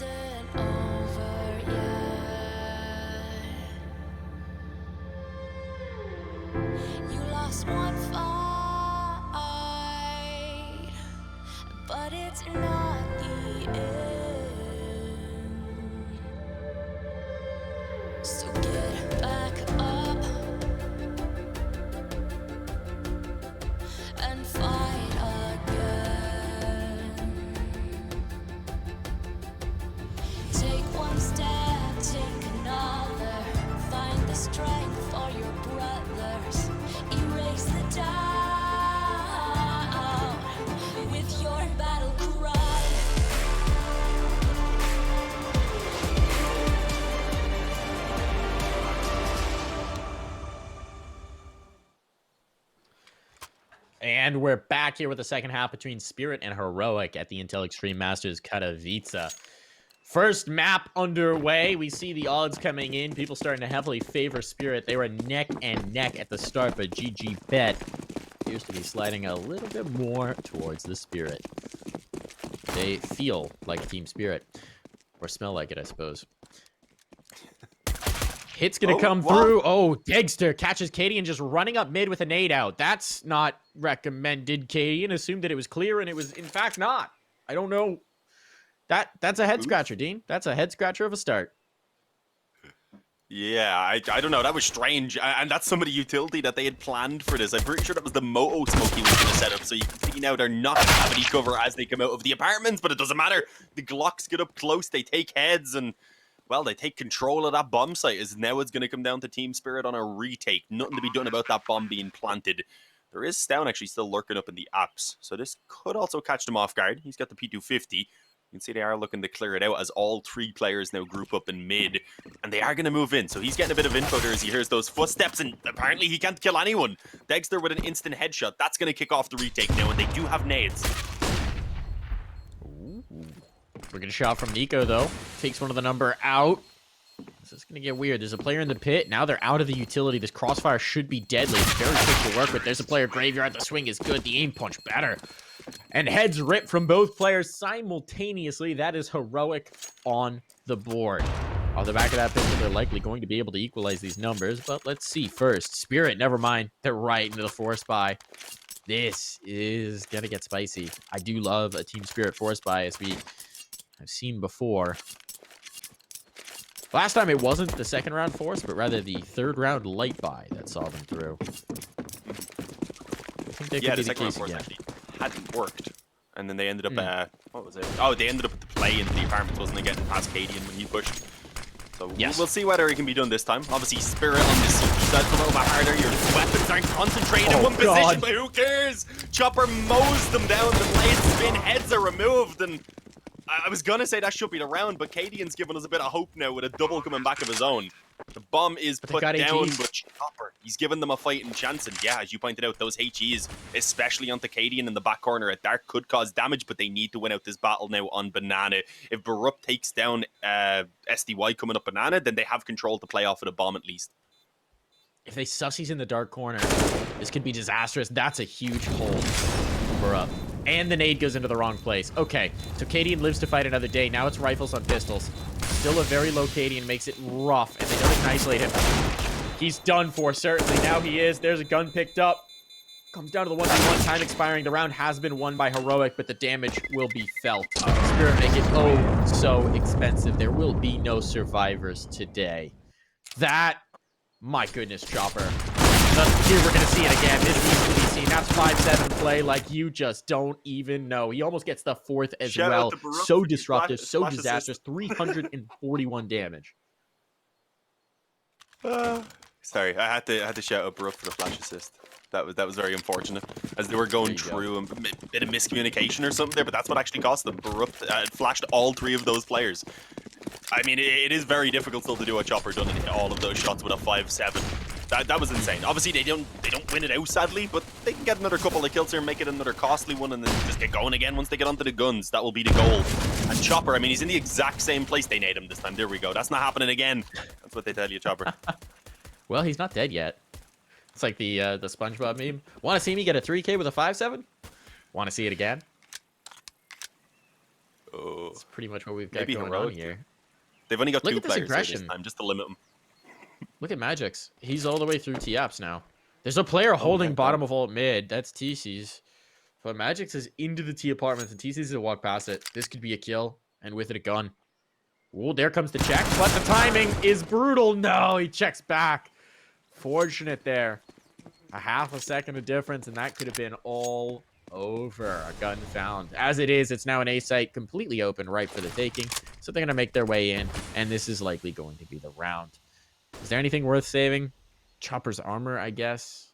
isn't over yet. You lost one fight, but it's not the end. So get back up and fight again. Take one step, take another. Find the strength for your brothers. Erase the doubt with your battle cry. And we're back here with the second half between Spirit and Heroic at the Intel Extreme Masters Katowice. First map underway. We see the odds coming in. People starting to heavily favor Spirit. They were neck and neck at the start, but GG Bet appears to be sliding a little bit more towards the Spirit. They feel like Team Spirit. Or smell like it, I suppose. Hit's gonna come through. Oh, Degster catches Cadian just running up mid with a nade out. That's not recommended. Cadian assumed that it was clear, and it was in fact not. I don't know. That's a head scratcher, Dean. That's a head scratcher of a start. Yeah, I don't know. That was strange. And that's some of the utility that they had planned for this. I'm pretty sure that was the Moto smoke he was going to set up. So you can see now they're not going to have any cover as they come out of the apartments, but it doesn't matter. The Glocks get up close. They take heads and, well, they take control of that bomb site. As now it's going to come down to Team Spirit on a retake. Nothing to be done about that bomb being planted. There is Stown actually still lurking up in the apps. So this could also catch them off guard. He's got the P250. You can see they are looking to clear it out as all three players now group up in mid. And they are going to move in. So he's getting a bit of info there as he hears those footsteps. And apparently he can't kill anyone. Dexter with an instant headshot. That's going to kick off the retake now. And they do have nades. Ooh. We're going to shot from Nico, though. Takes one of the number out. This is going to get weird. There's a player in the pit. Now they're out of the utility. This crossfire should be deadly. It's very quick to work with. There's a player graveyard. The swing is good. The aim punch better. And heads ripped from both players simultaneously. That is Heroic on the board. Off the back of that pistol, they're likely going to be able to equalize these numbers. But let's see first. Spirit, never mind. They're right into the force buy. This is going to get spicy. I do love a Team Spirit force buy, as we have seen before. Last time it wasn't the second round force, but rather the third round light buy that saw them through. I think that could be the case again. Actually hadn't worked. And then they ended up, what was it? Oh, they ended up with the play into the apartments, wasn't they, getting past Cadian when he pushed. So yes. We'll see whether it can be done this time. Obviously, Spirit on this side's a little bit harder. Your weapons aren't concentrated in one position, but who cares? Chopper mows them down, the blades spin, heads are removed, and I was gonna say that should be the round, but Cadian's given us a bit of hope now with a double coming back of his own. The bomb is put down, but Chopper, he's given them a fighting chance, and yeah, as you pointed out, those HEs, especially onto Cadian in the back corner at Dark, could cause damage, but they need to win out this battle now on Banana. If Baruch takes down SDY coming up Banana, then they have control to play off of the bomb at least. If they sussies in the dark corner, this could be disastrous. That's a huge hole for Baruch. And the nade goes into the wrong place. Okay, so Cadian lives to fight another day. Now it's rifles on pistols. Still a very low Cadian, makes it rough, and they don't isolate him. He's done for, certainly. Now he is. There's a gun picked up. Comes down to the 1v1, time expiring. The round has been won by Heroic, but the damage will be felt. Spirit make it oh so expensive. There will be no survivors today. That, my goodness, Chopper. Here we're going to see it again. This needs to be seen. That's 5-7 play like you just don't even know. He almost gets the fourth as well. So disruptive, so disastrous. 341 damage. Sorry, I had to shout out Baruch for the flash assist. That was very unfortunate as they were going through a bit of miscommunication or something there, but that's what actually cost them. Baruch flashed all three of those players. I mean, it is very difficult still to do what Chopper done and hit all of those shots with a 5-7. That was insane. Obviously, they don't win it out, sadly, but they can get another couple of kills here and make it another costly one and then just get going again once they get onto the guns. That will be the goal. And Chopper, I mean, he's in the exact same place they nade him this time. There we go. That's not happening again. That's what they tell you, Chopper. Well, he's not dead yet. It's like the SpongeBob meme. Want to see me get a 3K with a 5-7? Want to see it again? Oh, That's pretty much what we've got maybe going on Heroic. here. They've only got Look two at this players here this aggression. time, just to limit them. Look at Magix. He's all the way through T-Apps now. There's a player Oh, holding yeah, bottom God. of alt mid. That's TC's. But Magix is into the T apartments, and TC's to walk past it. This could be a kill, and with it a gun. Oh, there comes the check, but the timing is brutal. No, he checks back. Fortunate there. A half a second of difference, and that could have been all over. A gun found. As it is, it's now an A site, completely open, ripe for the taking. So they're going to make their way in, and this is likely going to be the round. Is there anything worth saving? Chopper's armor, I guess.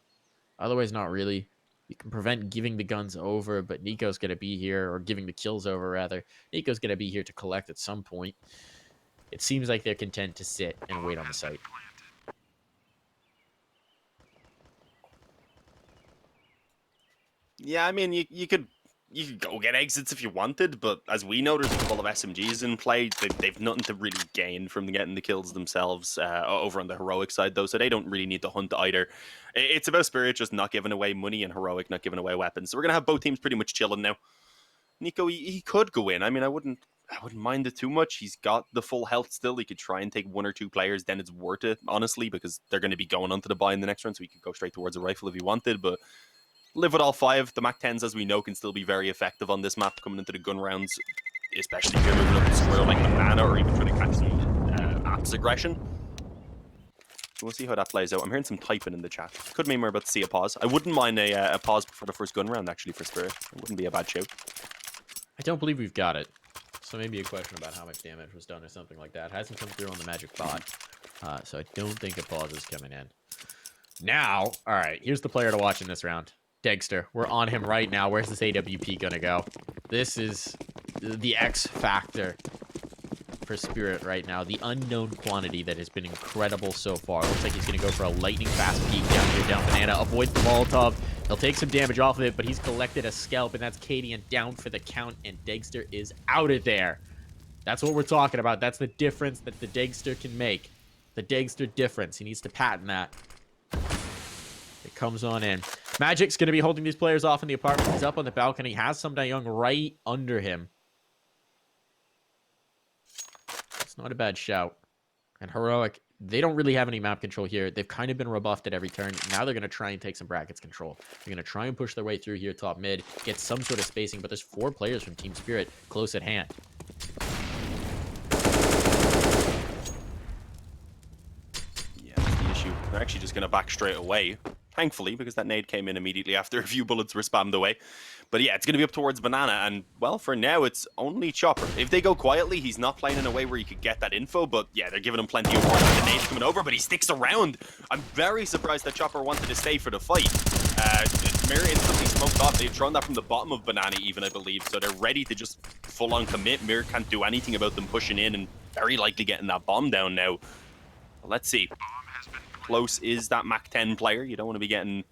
Otherwise, not really. You can prevent giving the guns over, but Nico's going to be here, or giving the kills over, rather. Nico's going to be here to collect at some point. It seems like they're content to sit and wait on the site. Yeah, I mean, you could go get exits if you wanted, but as we know, there's a couple of SMGs in play. They've nothing to really gain from getting the kills themselves over on the Heroic side, though, so they don't really need to hunt either. It's about Spirit just not giving away money and Heroic not giving away weapons. So we're going to have both teams pretty much chilling now. Nico, he could go in. I mean, I wouldn't mind it too much. He's got the full health still. He could try and take one or two players. Then it's worth it, honestly, because they're going to be going onto the buy in the next round, so he could go straight towards a rifle if he wanted, but live with all five. The Mac 10s, as we know, can still be very effective on this map coming into the gun rounds, especially if you're moving up the square like Banana or even trying to catch some apps aggression. We'll see how that plays out. I'm hearing some typing in the chat. Could mean we're about to see a pause. I wouldn't mind a pause before the first gun round, actually, for Spirit. It wouldn't be a bad shout. I don't believe we've got it. So maybe a question about how much damage was done or something like that. Hasn't come through on the Magic bot. So I don't think a pause is coming in. Now, all right, here's the player to watch in this round. Degster. We're on him right now. Where's this AWP gonna go? This is the X factor for Spirit right now. The unknown quantity that has been incredible so far. Looks like he's gonna go for a lightning fast peek down here, down Banana. Avoids the Molotov. He'll take some damage off of it, but he's collected a scalp, and that's Cadian down for the count, and Degster is out of there. That's what we're talking about. That's the difference that the Degster can make. The Degster difference. He needs to patent that. It comes on in. Magic's going to be holding these players off in the apartment. He's up on the balcony. Has some Young right under him. It's not a bad shout. And Heroic, they don't really have any map control here. They've kind of been rebuffed at every turn. Now they're going to try and take some brackets control. They're going to try and push their way through here top mid, get some sort of spacing, but there's 4 players from Team Spirit close at hand. Yeah, that's the issue. They're actually just going to back straight away. Thankfully, because that nade came in immediately after a few bullets were spammed away. But yeah, it's going to be up towards Banana, and, well, for now, it's only Chopper. If they go quietly, he's not playing in a way where you could get that info, but yeah, they're giving him plenty of warning. The nade's coming over, but he sticks around. I'm very surprised that Chopper wanted to stay for the fight. Mirror instantly smoked off. They've thrown that from the bottom of Banana even, I believe, so they're ready to just full-on commit. Mirror can't do anything about them pushing in and very likely getting that bomb down now. But let's see. Close is that Mac 10 player. You don't want to be getting,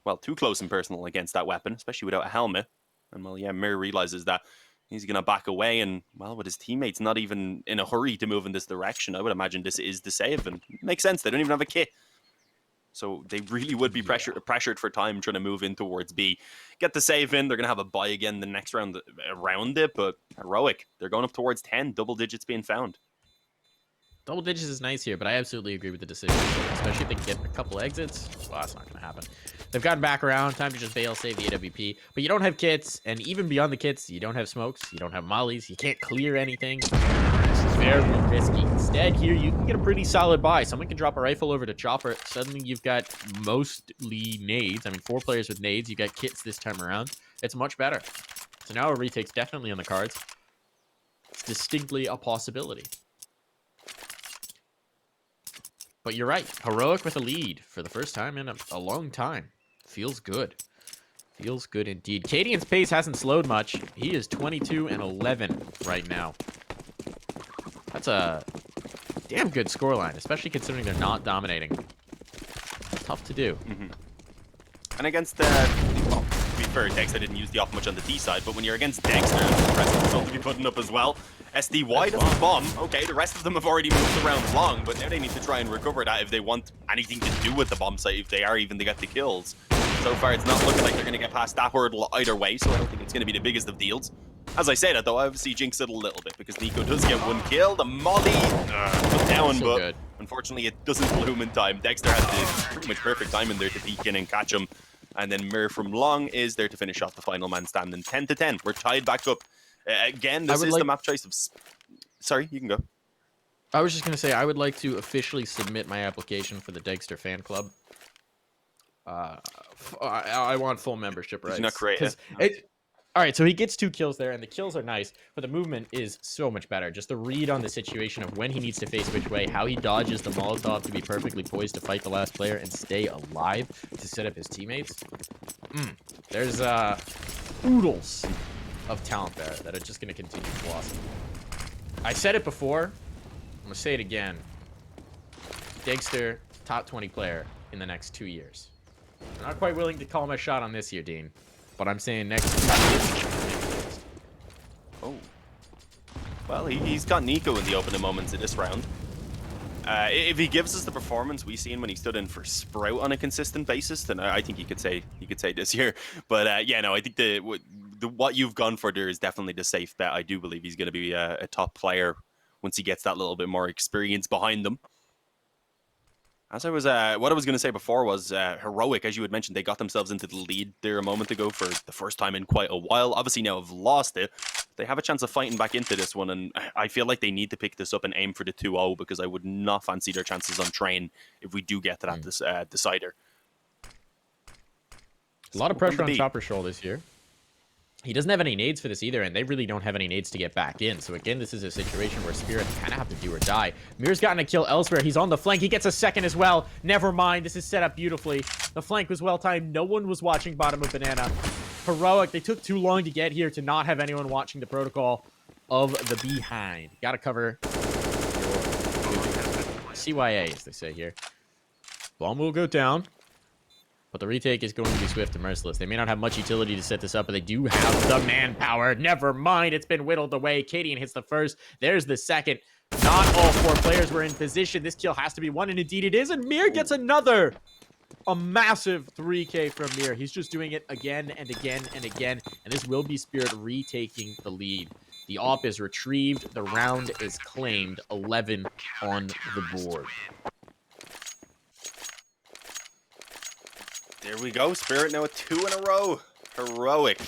well, too close and personal against that weapon, especially without a helmet. And, well, yeah, Mir realizes that he's going to back away. And, well, with his teammates not even in a hurry to move in this direction, I would imagine this is the save. And it makes sense. They don't even have a kit. So they really would be pressured for time trying to move in towards B. Get the save in. They're going to have a buy again the next round around it. But Heroic, they're going up towards 10. Double digits being found. Double digits is nice here, but I absolutely agree with the decision, especially if they can get a couple exits. Well, that's not going to happen. They've gotten back around. Time to just bail, save the AWP. But you don't have kits, and even beyond the kits, you don't have smokes, you don't have mollies, you can't clear anything. It's very risky. Instead, here, you can get a pretty solid buy. Someone can drop a rifle over to Chopper. Suddenly, you've got mostly nades. I mean, 4 players with nades. You got kits this time around. It's much better. So now a retake's definitely on the cards. It's distinctly a possibility. But you're right. Heroic with a lead for the first time in a long time. Feels good. Feels good indeed. Cadian's pace hasn't slowed much. He is 22-11 right now. That's a damn good scoreline, especially considering they're not dominating. Tough to do. And against well, to be fair, Dexter didn't use the off much on the D side, but when you're against Dexter, the rest of them to be putting up as well. SDY doesn't bomb. Okay, the rest of them have already moved around long, but now they need to try and recover that if they want anything to do with the bomb site, if they are even to get the kills. So far, it's not looking like they're going to get past that hurdle either way, so I don't think it's going to be the biggest of deals. As I say that, though, I obviously jinx it a little bit because Nico does get one kill. The molly put down, So but good. unfortunately it doesn't bloom in time. Dexter has the pretty much perfect time in there to peek in and catch him. And then Mir from Long is there to finish off the final man standing 10-10. We're tied back up. Again, this is the map choice of... Sorry, you can go. I was just going to say, I would like to officially submit my application for the Dexter fan club. I want full membership rights. Did you not create it? All right, so he gets 2 kills there, and the kills are nice, but the movement is so much better. Just the read on the situation of when he needs to face which way, how he dodges the Molotov to be perfectly poised to fight the last player and stay alive to set up his teammates. There's oodles of talent there that are just going to continue to blossom. I said it before. I'm going to say it again. Dexter, top 20 player in the next 2 years. I'm not quite willing to call my shot on this year, Dean. But I'm saying next 2 years. Oh. Well, he's got Nico in the opening moments of this round. If he gives us the performance we seen when he stood in for Sprout on a consistent basis, then I think he could say this year. But yeah, no, I think what you've gone for there is definitely the safe bet. I do believe he's going to be a top player once he gets that little bit more experience behind them. As I was, what I was going to say before was Heroic, as you had mentioned, they got themselves into the lead there a moment ago for the first time in quite a while. Obviously now have lost it. They have a chance of fighting back into this one, and I feel like they need to pick this up and aim for the 2-0 because I would not fancy their chances on train if we do get to that decider. A lot of pressure on Chopper's shoulders here. He doesn't have any nades for this either, and they really don't have any nades to get back in. So again, this is a situation where Spirit kind of have to do or die. Mir's gotten a kill elsewhere. He's on the flank. He gets a second as well. Never mind. This is set up beautifully. The flank was well-timed. No one was watching bottom of Banana. Heroic, they took too long to get here to not have anyone watching the protocol of the behind. Got to cover CYA, as they say here. Bomb will go down. But the retake is going to be swift and merciless. They may not have much utility to set this up, but they do have the manpower. Never mind. It's been whittled away. Cadian hits the first. There's the second. Not all 4 players were in position. This kill has to be won, and indeed it is. And Mir gets another. A massive 3K from Mir. He's just doing it again and again and again. And this will be Spirit retaking the lead. The AWP is retrieved. The round is claimed. 11 on the board. There we go. Spirit now 2 in a row. Heroic.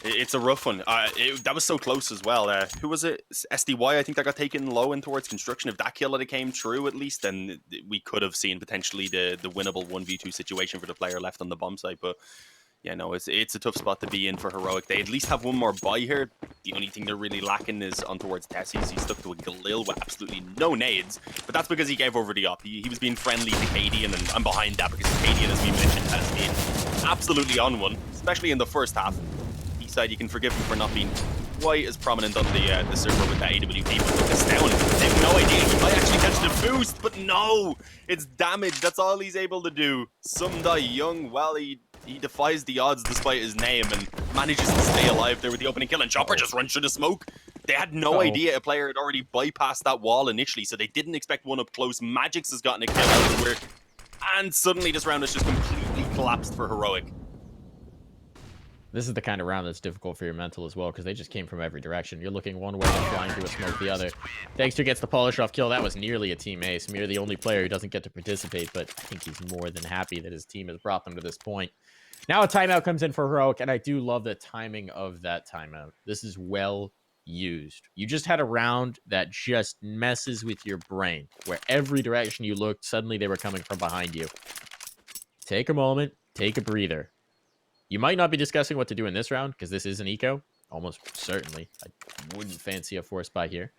It's a rough one. That was so close as well. Who was it? SDY, I think that got taken low in towards construction. If that kill had came true, at least, then we could have seen potentially the winnable 1v2 situation for the player left on the bomb site. But yeah, no, it's a tough spot to be in for Heroic. They at least have one more buy here. The only thing they're really lacking is on towards Tessies. He's stuck to a Galil with absolutely no nades. But that's because he gave over the op. He was being friendly to Cadian, and I'm behind that because Cadian, as we mentioned, has been absolutely on one, especially in the first half. Side, you can forgive him for not being quite as prominent on the server with the AWP, but look, Astound, they have no idea. He might actually catch the boost, but no! It's damage. That's all he's able to do. Sumdai Young, well, he defies the odds despite his name and manages to stay alive there with the opening kill, and Chopper just runs through the smoke. They had no idea a player had already bypassed that wall initially, so they didn't expect one up close. Magix has gotten a kill elsewhere, and suddenly this round has just completely collapsed for Heroic. This is the kind of round that's difficult for your mental as well, because they just came from every direction. You're looking one way and flying through a smoke the other. Dexter gets the polish off kill. That was nearly a team ace. Mir, the only player who doesn't get to participate, but I think he's more than happy that his team has brought them to this point. Now a timeout comes in for Heroic, and I do love the timing of that timeout. This is well used. You just had a round that just messes with your brain, where every direction you looked, suddenly they were coming from behind you. Take a moment, take a breather. You might not be discussing what to do in this round, because this is an eco. Almost certainly. I wouldn't fancy a force buy here.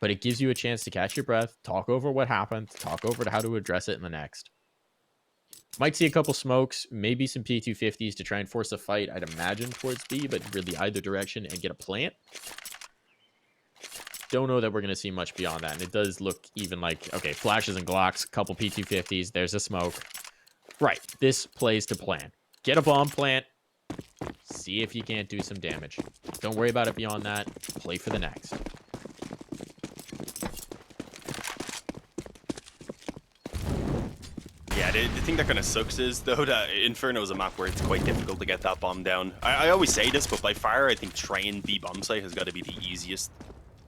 But it gives you a chance to catch your breath, talk over what happened, talk over how to address it in the next. Might see a couple smokes, maybe some P250s to try and force a fight, I'd imagine, towards B, but really either direction and get a plant. Don't know that we're going to see much beyond that. And it does look even like, okay, flashes and Glocks, couple P250s, there's a smoke. Right, this plays to plan. Get a bomb plant. See if you can't do some damage. Don't worry about it beyond that. Play for the next. Yeah, the thing that kind of sucks is, though, that Inferno is a map where it's quite difficult to get that bomb down. I always say this, but by far, I think trying B bomb site has got to be the easiest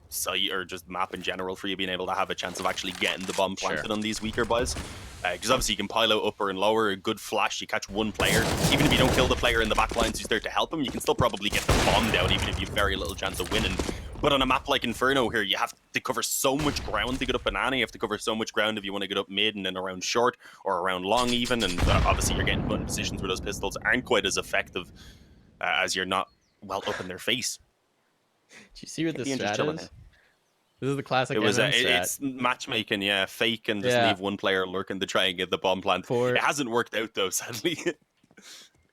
site, or just map in general, for you being able to have a chance of actually getting the bomb planted on these weaker buys. Because obviously you can pile out upper and lower, a good flash, you catch one player. Even if you don't kill the player in the back lines who's there to help him, you can still probably get the bomb down, even if you have very little chance of winning. But on a map like Inferno here, you have to cover so much ground to get up banana. You have to cover so much ground if you want to get up mid and then around short or around long even. And obviously you're getting put in positions where those pistols aren't quite as effective as you're not well up in their face. Do you see what this strat is? This is the classic. It's matchmaking, yeah, fake and just leave one player lurking to try and get the bomb plant. It hasn't worked out though, sadly.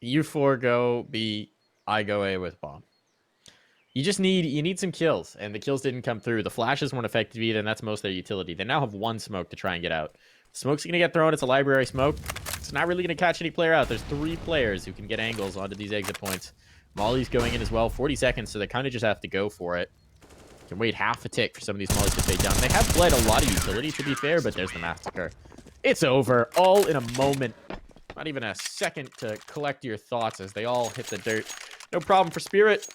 You 4 go B, I go A with bomb. You need some kills, and the kills didn't come through. The flashes weren't effective either, and that's most of their utility. They now have one smoke to try and get out. Smoke's gonna get thrown. It's a library smoke. It's not really gonna catch any player out. There's 3 players who can get angles onto these exit points. Molly's going in as well. 40 seconds, so they kind of just have to go for it. Can wait half a tick for some of these mollies to fade down. They have bled a lot of utility, to be fair, but there's the massacre. It's over, all in a moment. Not even a second to collect your thoughts as they all hit the dirt. No problem for Spirit.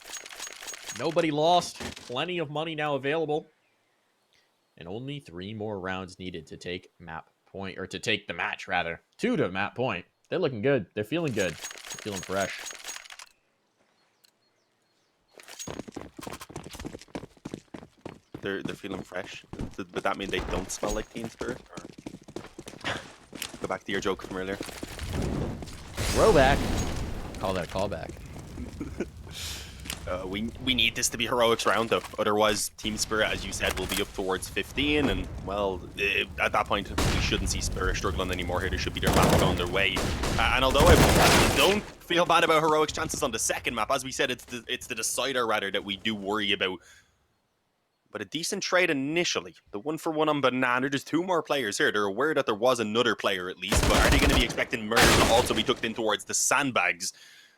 Nobody lost. Plenty of money now available. And only 3 more rounds needed to take map point, or to take the match, rather. 2 to map point. They're looking good. They're feeling good. They're feeling fresh. They're feeling fresh. Would that mean they don't smell like Team Spirit? Or... Go back to your joke from earlier. Throwback. Call that a callback. We need this to be Heroic's round, though. Otherwise, Team Spirit, as you said, will be up towards 15. And, well, at that point, we shouldn't see Spirit struggling anymore here. They should be their map going their way. And although I don't feel bad about Heroic's chances on the second map, as we said, it's the decider, rather, that we do worry about. But a decent trade initially. The 1-for-1 on Banana. There's 2 more players here. They're aware that there was another player at least. But are they going to be expecting Murder to also be tucked in towards the sandbags?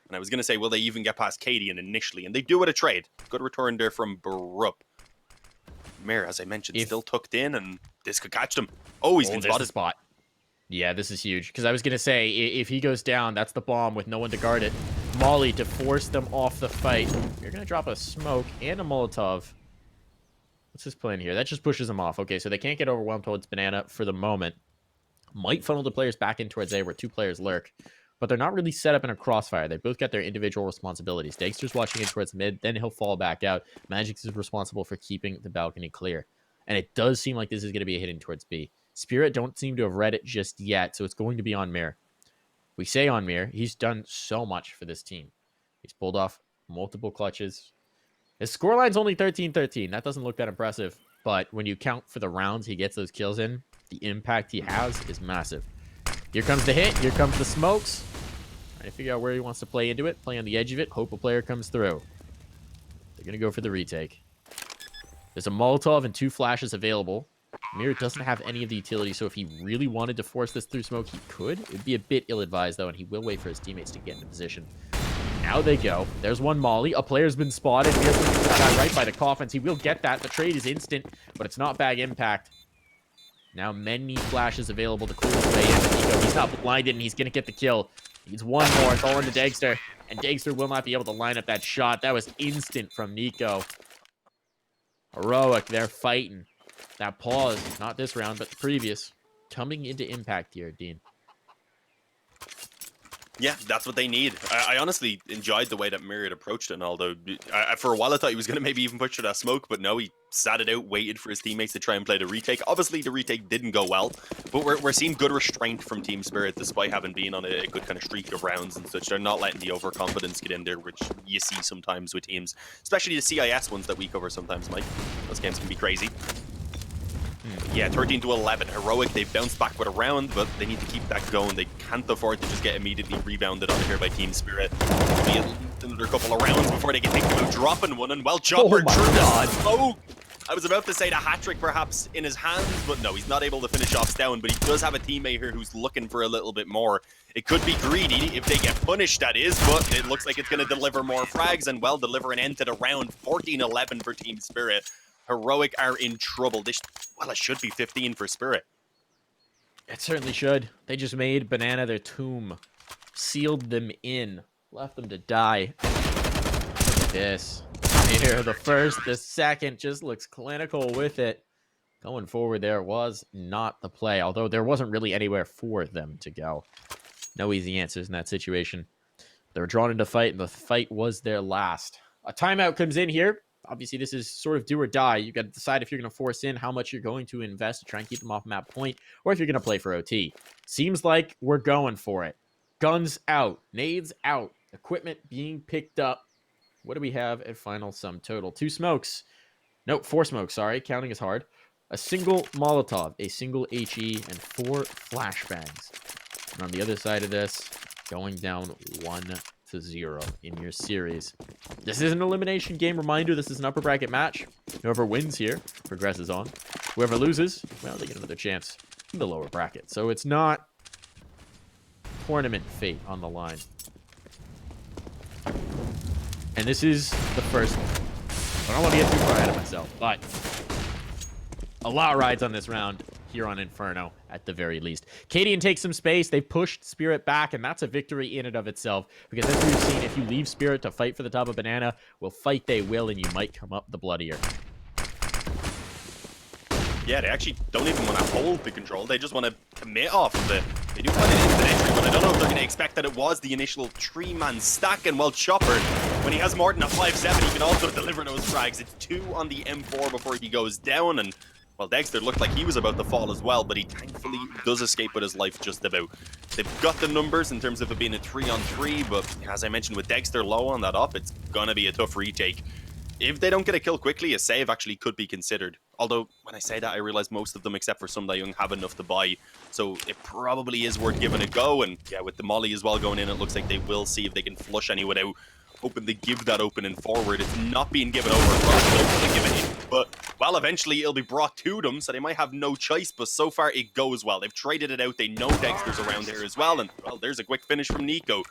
And I was going to say, will they even get past Katie initially? And they do with a trade. Good return there from Barup. Mir, as I mentioned, still tucked in, and this could catch them. Oh, he's been spotted. Spot. Yeah, this is huge. Because I was going to say, if he goes down, that's the bomb with no one to guard it. Molly to force them off the fight. You're going to drop a smoke and a Molotov. What's his plan here? That just pushes them off. Okay, so they can't get overwhelmed towards Banana for the moment. Might funnel the players back in towards A where 2 players lurk. But they're not really set up in a crossfire. They both got their individual responsibilities. Dexter's watching in towards mid, then he'll fall back out. Magix is responsible for keeping the balcony clear. And it does seem like this is going to be a hit in towards B. Spirit don't seem to have read it just yet, so it's going to be on Mir. We say on Mir, he's done so much for this team. He's pulled off multiple clutches. His scoreline's only 13-13. That doesn't look that impressive. But when you count for the rounds he gets those kills in, the impact he has is massive. Here comes the hit. Here comes the smokes. Trying to figure out where he wants to play into it. Play on the edge of it. Hope a player comes through. They're going to go for the retake. There's a Molotov and 2 flashes available. Mir doesn't have any of the utility, so if he really wanted to force this through smoke, he could. It would be a bit ill-advised, though, and he will wait for his teammates to get into position. Now they go. There's one Molly. A player's been spotted. Here's the guy right by the coffins. He will get that. The trade is instant, but it's not bag impact. Now many flashes available to cool his way in. Nico, he's not blinded, and he's going to get the kill. He needs one more. It's all into Dagster, and Dagster will not be able to line up that shot. That was instant from Nico. Heroic, they're fighting. That pause, not this round, but the previous, coming into impact here, Dean. Yeah, that's what they need. I honestly enjoyed the way that Myriad approached it, and although for a while I thought he was going to maybe even push for that smoke, but no, he sat it out, waited for his teammates to try and play the retake. Obviously, the retake didn't go well, but we're seeing good restraint from Team Spirit, despite having been on a good kind of streak of rounds and such. They're not letting the overconfidence get in there, which you see sometimes with teams, especially the CIS ones that we cover sometimes, Mike. Those games can be crazy. Yeah, 13-11. Heroic, they've bounced back with a round, but they need to keep that going. They can't afford to just get immediately rebounded on here by Team Spirit. It'll be another couple of rounds before they can think about dropping one, and well, Chopper Oh my God. Oh, I was about to say the hat-trick perhaps in his hands, but no, he's not able to finish off down, but he does have a teammate here who's looking for a little bit more. It could be greedy if they get punished, that is, but it looks like it's going to deliver more frags and, well, deliver an end to the round. 14-11 for Team Spirit. Heroic are in trouble. Well, it should be 15 for Spirit. It certainly should. They just made Banana their tomb. Sealed them in. Left them to die. Look at this. Here, the first, the second just looks clinical with it. Going forward there was not the play, although there wasn't really anywhere for them to go. No easy answers in that situation. They were drawn into fight, and the fight was their last. A timeout comes in here. Obviously, this is sort of do or die. You got to decide if you're going to force in how much you're going to invest to try and keep them off map point, or if you're going to play for OT. Seems like we're going for it. Guns out, nades out, equipment being picked up. What do we have at final sum total? 2 smokes. No, 4 smokes, sorry. Counting is hard. A single Molotov, a single HE, and 4 flashbangs. And on the other side of this, going down 1-0 in your series. This is an elimination game. Reminder, this is an upper bracket match. Whoever wins here progresses on. Whoever loses, well, they get another chance in the lower bracket. So it's not tournament fate on the line. And this is the first one. I don't want to get too far ahead of myself, but a lot of rides on this round here on Inferno, at the very least. Cadian takes some space. They pushed Spirit back, and that's a victory in and of itself. Because as we've seen, if you leave Spirit to fight for the top of Banana, will fight they will, and you might come up the bloodier. Yeah, they actually don't even want to hold the control. They just want to commit off of it. They do find an instant entry, but I don't know if they're going to expect that it was the initial 3-man stack. And while Chopper, when he has more than a 5-7, he can also deliver those frags. It's 2 on the M4 before he goes down, and well, Dexter looked like he was about to fall as well, but he thankfully does escape with his life just about. They've got the numbers in terms of it being a 3-on-3, but as I mentioned, with Dexter low on that up, it's gonna be a tough retake. If they don't get a kill quickly, a save actually could be considered. Although, when I say that, I realize most of them, except for some Young, have enough to buy. So it probably is worth giving a go. And yeah, with the molly as well going in, it looks like they will see if they can flush anyone out. Hoping to give that opening forward. It's not being given over. Probably give it in. But, well, eventually it'll be brought to them, so they might have no choice. But so far, it goes well. They've traded it out. They know Dexter's around here as well. And, well, there's a quick finish from Nico.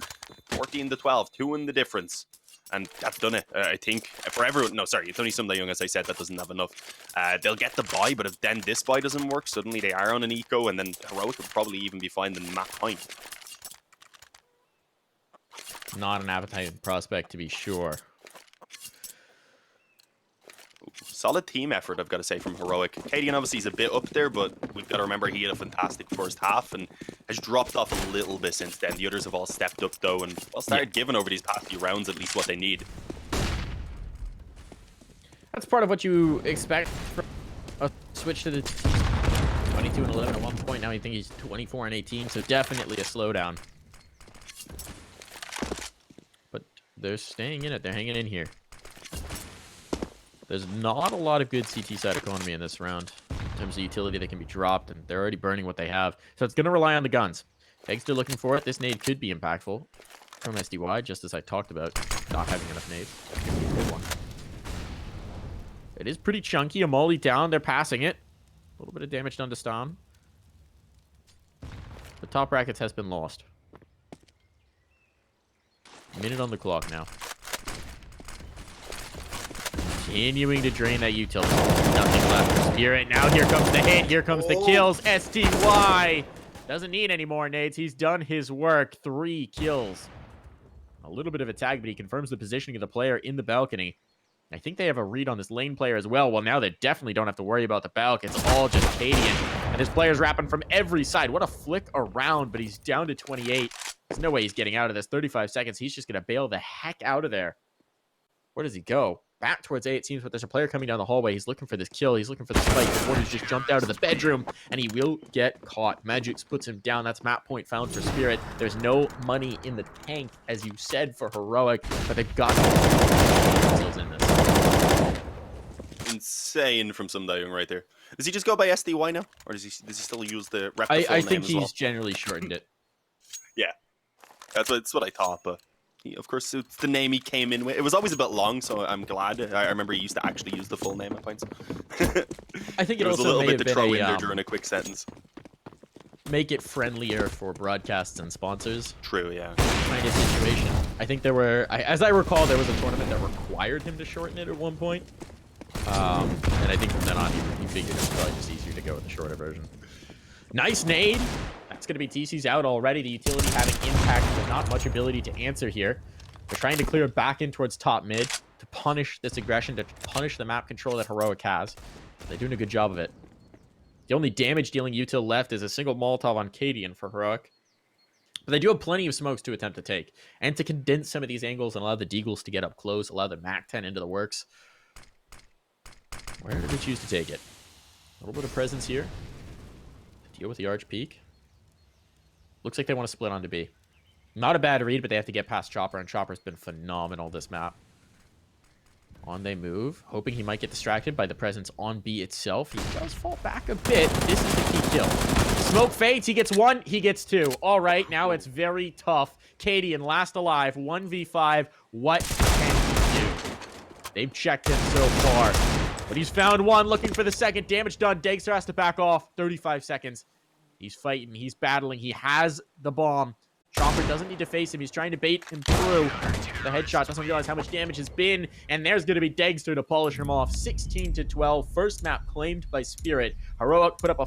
14-12, 2 in the difference. And that's done it, I think. For everyone, no, sorry, it's only some Young, as I said, that doesn't have enough. They'll get the buy, but if then this buy doesn't work, suddenly they are on an eco, and then Heroic would probably even be fine than map point. Not an appetizing prospect, to be sure. Solid team effort, I've got to say, from Heroic. Cadian obviously is a bit up there, but we've got to remember he had a fantastic first half and has dropped off a little bit since then. The others have all stepped up, though, and all started giving over these past few rounds at least what they need. That's part of what you expect from a switch to the 22-11 at one point. Now you think he's 24-18, so definitely a slowdown. But they're staying in it. They're hanging in here. There's not a lot of good CT side economy in this round in terms of utility that can be dropped, and they're already burning what they have. So it's going to rely on the guns. Dexter looking for it. This nade could be impactful from SDY, just as I talked about not having enough nades. It's going to be a good one. It is pretty chunky. A molly down. They're passing it. A little bit of damage done to Stom. The top brackets has been lost. Minute on the clock now. Continuing to drain that utility. Nothing left for Spirit. Now here comes the hit. Here comes the kills. STY doesn't need any more nades. He's done his work. 3 kills. A little bit of a tag, but he confirms the positioning of the player in the balcony. I think they have a read on this lane player as well. Well, now they definitely don't have to worry about the balc. It's all just Cadian. And this player's rapping from every side. What a flick around, but he's down to 28. There's no way he's getting out of this. 35 seconds. He's just going to bail the heck out of there. Where does he go? Back towards A, it seems, but there's a player coming down the hallway. He's looking for this kill. He's looking for the spike. The Warden's just jumped out of the bedroom, and he will get caught. Magix puts him down. That's map point found for Spirit. There's no money in the tank, as you said, for Heroic, but they've got themselves in this. Insane from some Young right there. Does he just go by SDY now? Or does he still use the rep? I think he's generally shortened it. Yeah. That's what I thought, but of course, it's the name he came in with. It was always a bit long, so I'm glad. I remember he used to actually use the full name at points. I think it was also a little may bit to have throw been in there during a quick sentence. Make it friendlier for broadcasts and sponsors. True, yeah. Kind of situation. I think there were, as I recall, there was a tournament that required him to shorten it at one point. And I think from then on, he figured it was probably just easier to go with the shorter version. Nice nade. That's going to be TC's out already. The utility having impact, but not much ability to answer here. They're trying to clear back in towards top mid to punish this aggression, to punish the map control that Heroic has. They're doing a good job of it. The only damage-dealing util left is a single Molotov on Cadian for Heroic. But they do have plenty of smokes to attempt to take. And to condense some of these angles and allow the Deagles to get up close, allow the MAC-10 into the works. Where do they choose to take it? A little bit of presence here. Deal with the Arch Peak. Looks like they want to split onto B. Not a bad read, but they have to get past Chopper, and Chopper's been phenomenal this map. On they move, hoping he might get distracted by the presence on B itself. He does fall back a bit. This is the key kill. Smoke fades. He gets one. He gets two. All right, now it's very tough. Cadian, last alive, 1v5. What can he do? They've checked him so far, but he's found one, looking for the second. Damage done. Dagster has to back off. 35 seconds. He's fighting. He's battling. He has the bomb. Chopper doesn't need to face him. He's trying to bait him through. The headshot doesn't realize how much damage has been. And there's going to be Dagster to polish him off. 16-12. First map claimed by Spirit. Heroic put up a